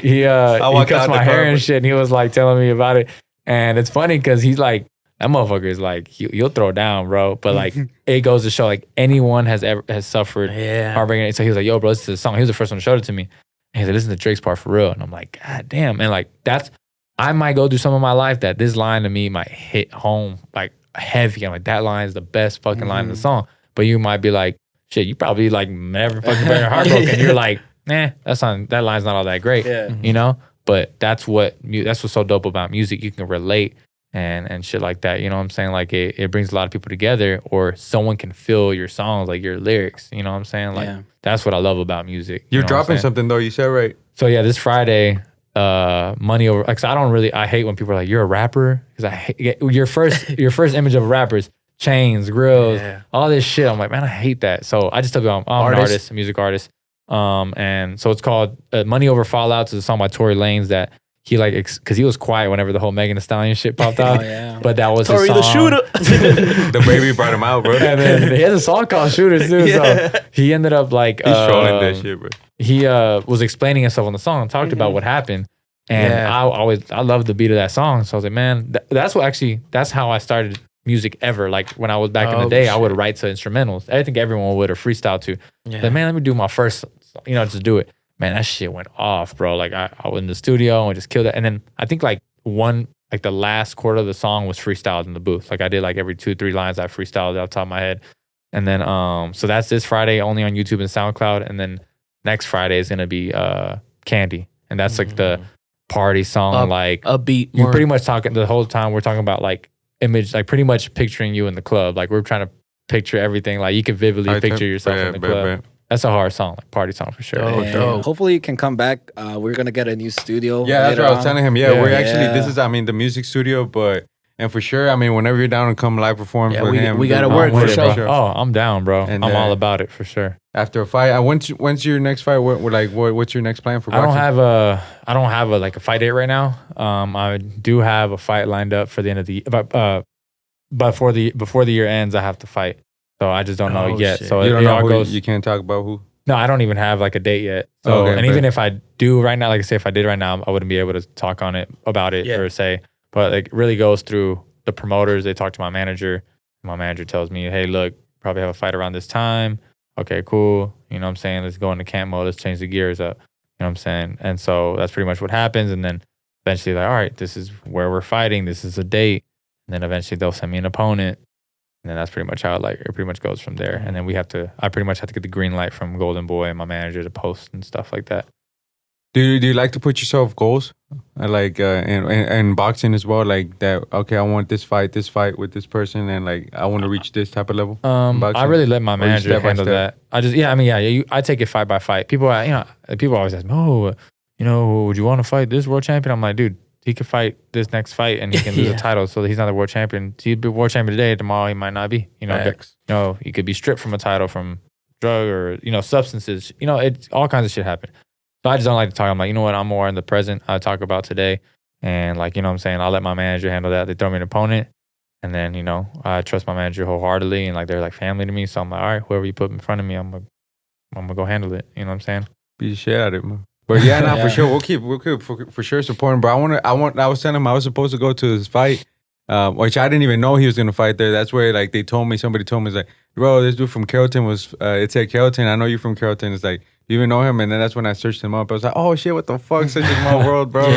Speaker 3: he
Speaker 2: walked
Speaker 3: cuts
Speaker 2: out
Speaker 3: my
Speaker 2: the
Speaker 3: hair
Speaker 2: car,
Speaker 3: and
Speaker 2: but-
Speaker 3: shit, and he was like telling me about it. And it's funny because he's like, that motherfucker is like, you'll throw down, bro. But like, it goes to show like anyone has suffered heartbreak. And so he was like, yo, bro, this is the song. He was the first one to show it to me. And he's like, listen to Drake's part for real. And I'm like, God damn. And like, I might go through some of my life that this line to me might hit home like heavy. I'm like, that line is the best fucking line in the song. But you might be like, shit, you probably like never fucking been heartbroken. You're like, that line's not all that great.
Speaker 1: Yeah.
Speaker 3: You know? But that's what's so dope about music. You can relate and shit like that. You know what I'm saying? Like it brings a lot of people together, or someone can feel your songs, like your lyrics. You know what I'm saying? Like that's what I love about music.
Speaker 2: You're
Speaker 3: know what I'm
Speaker 2: dropping
Speaker 3: saying?
Speaker 2: something though, you said, right?
Speaker 3: So yeah, this Friday, Money Over. Cause I hate when people are like, "You're a rapper," because I hate your first image of a rapper is chains, grills, all this shit. I'm like, man, I hate that. So I just tell people I'm an artist, a music artist. And so it's called Money Over Fallouts is a song by Tory Lanez that he like because he was quiet whenever the whole Megan Thee Stallion shit popped out. But that was
Speaker 4: Tory
Speaker 3: his
Speaker 4: the
Speaker 3: song.
Speaker 4: shooter.
Speaker 2: The baby brought him out, bro.
Speaker 3: And then he has a song called Shooters too. So he ended up like
Speaker 2: He's trolling that shit, bro.
Speaker 3: he was explaining himself on the song and talked about what happened. And I love the beat of that song. So I was like, man, that's how I started music ever. Like when I was back in the day, I would write to instrumentals. I think everyone would, or freestyle to. Like, man, let me do my first, just do it. Man, that shit went off, bro. Like I was in the studio and just killed it. And then I think like the last quarter of the song was freestyled in the booth. Like I did like every 2-3 lines I freestyled off the top of my head. And then so that's this Friday only on YouTube and SoundCloud. And then next Friday is gonna be Candy. And that's like the party song, like
Speaker 4: a beat.
Speaker 3: you're pretty much talking the whole time we're talking about like image, like pretty much picturing you in the club. Like we're trying to picture everything. Like you can vividly picture yourself in the club. That's a hard song, like party song for sure.
Speaker 1: Hopefully you can come back. We're gonna get a new studio.
Speaker 2: Yeah, that's what I was telling him. Yeah, we're actually
Speaker 1: Yeah.
Speaker 2: this is the music studio, but And for sure, I mean, whenever you're down and come live perform with him,
Speaker 4: we gotta
Speaker 2: dude,
Speaker 4: work
Speaker 2: I'm
Speaker 4: for
Speaker 2: with it,
Speaker 4: sure.
Speaker 2: bro.
Speaker 3: Oh, I'm down, bro.
Speaker 2: And,
Speaker 3: I'm all about it for sure.
Speaker 2: After a fight, when's your next fight? What's your next plan for
Speaker 3: I
Speaker 2: boxing?
Speaker 3: don't have a like a fight date right now. I do have a fight lined up for the end of the before the year ends. I have to fight, so I just don't know yet.
Speaker 4: Shit.
Speaker 3: So
Speaker 2: You don't
Speaker 3: it
Speaker 2: know
Speaker 3: all
Speaker 2: who,
Speaker 3: goes.
Speaker 2: you can't talk about who.
Speaker 3: No, I don't even have like a date yet. So,
Speaker 2: Okay,
Speaker 3: and even if I do right now, like I say, if I did right now, I wouldn't be able to talk about it or say. But like, it really goes through the promoters. They talk to my manager. My manager tells me, "Hey, look, probably have a fight around this time. Okay, cool. You know what I'm saying? Let's go into camp mode. Let's change the gears up. You know what I'm saying?" And so that's pretty much what happens. And then eventually, like, all right, this is where we're fighting. This is a date. And then eventually they'll send me an opponent. And then that's pretty much how it pretty much goes from there. And then I pretty much have to get the green light from Golden Boy and my manager to post and stuff like that.
Speaker 2: Do you like to put yourself goals, like and boxing as well, like that? Okay, I want this fight with this person, and like I want to reach this type of level.
Speaker 3: I really let my manager
Speaker 2: step by
Speaker 3: handle
Speaker 2: step?
Speaker 3: that. I take it fight by fight. People always ask me, "Oh, would you want to fight this world champion?" I'm like, dude, he could fight this next fight and he can lose a title. So he's not the world champion. He'd be world champion today. Tomorrow he might not be. He could be stripped from a title from drug or substances. It's all kinds of shit happen. So I just don't like to talk. I'm like, you know what? I'm more in the present. I talk about today, and like, you know what I'm saying? I'll let my manager handle that. They throw me an opponent, and then I trust my manager wholeheartedly, and like they're like family to me. So I'm like, all right, whoever you put in front of me, I'm gonna go handle it. You know what I'm saying?
Speaker 2: Beat the shit out of it, man. But yeah, for sure, we'll keep for sure supporting. But I was telling him I was supposed to go to his fight, which I didn't even know he was gonna fight there. That's where like somebody told me, it's like, bro, this dude from Carrollton it said Carrollton. I know you from Carrollton. It's like, you even know him? And then that's when I searched him up. I was like, oh shit, what the fuck? Such a small world, bro.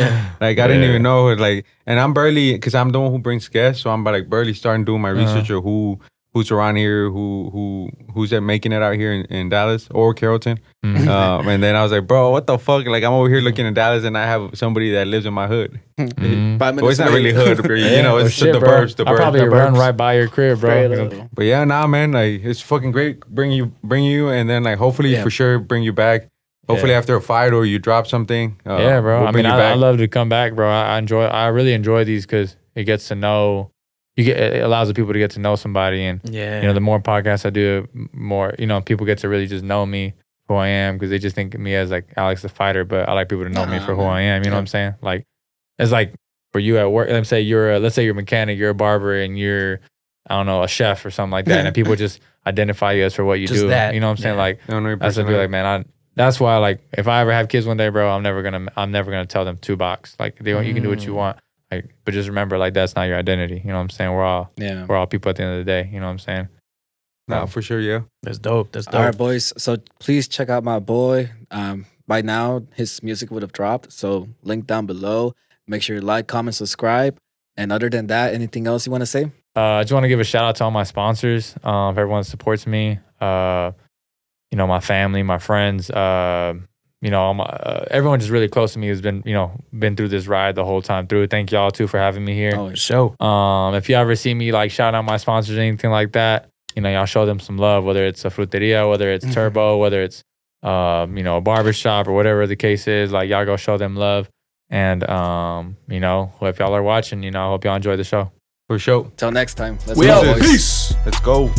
Speaker 2: Like I didn't even know it. Like, and I'm barely, because I'm the one who brings guests, so I'm like barely starting doing my research of who's around here, who's making it out here in Dallas or Carrollton. And then I was like, bro, what the fuck? Like I'm over here looking in Dallas and I have somebody that lives in my hood.
Speaker 1: 5 minutes
Speaker 2: Well, it's not really hood, but, it's
Speaker 3: shit,
Speaker 2: the
Speaker 3: bro.
Speaker 2: burbs.
Speaker 3: I'll probably run right by your crib, bro.
Speaker 2: But yeah, nah, man, like it's fucking great. Bring you, and then like hopefully for sure bring you back. Hopefully after a fight or you drop something.
Speaker 3: Yeah, bro.
Speaker 2: We'll
Speaker 3: I love to come back, bro. I really enjoy these because it gets to know. It allows the people to get to know somebody, and the more podcasts I do, more people get to really just know me, who I am, because they just think of me as like Alex the fighter, but I like people to know me for who I am. You know what I'm saying? Like it's like for you at work. Let's say you're a mechanic, you're a barber, and you're a chef or something like that, and people just identify you as for what you do.
Speaker 4: That.
Speaker 3: You know what I'm saying? Like that's what I be like, man. That's why, like, if I ever have kids one day, bro, I'm never gonna tell them to box. Like, you can do what you want. Like, but just remember, like, that's not your identity. You know what I'm saying? We're all people at the end of the day. You know what I'm saying?
Speaker 2: No, for sure, yeah.
Speaker 4: That's dope.
Speaker 1: All right, boys. So please check out my boy. By now, his music would have dropped. So link down below. Make sure you like, comment, subscribe. And other than that, anything else you want to say?
Speaker 3: I just want to give a shout out to all my sponsors. Everyone that supports me. My family, my friends, everyone just really close to me has been through this ride the whole time through. Thank y'all too for having me here.
Speaker 4: Oh, sure.
Speaker 3: If you ever see me like shout out my sponsors or anything like that, y'all show them some love, whether it's a fruteria, whether it's Turbo, whether it's a barbershop or whatever the case is, like y'all go show them love. And if y'all are watching, I hope y'all enjoy the show.
Speaker 2: For sure.
Speaker 1: Till next time.
Speaker 2: Peace. Let's go.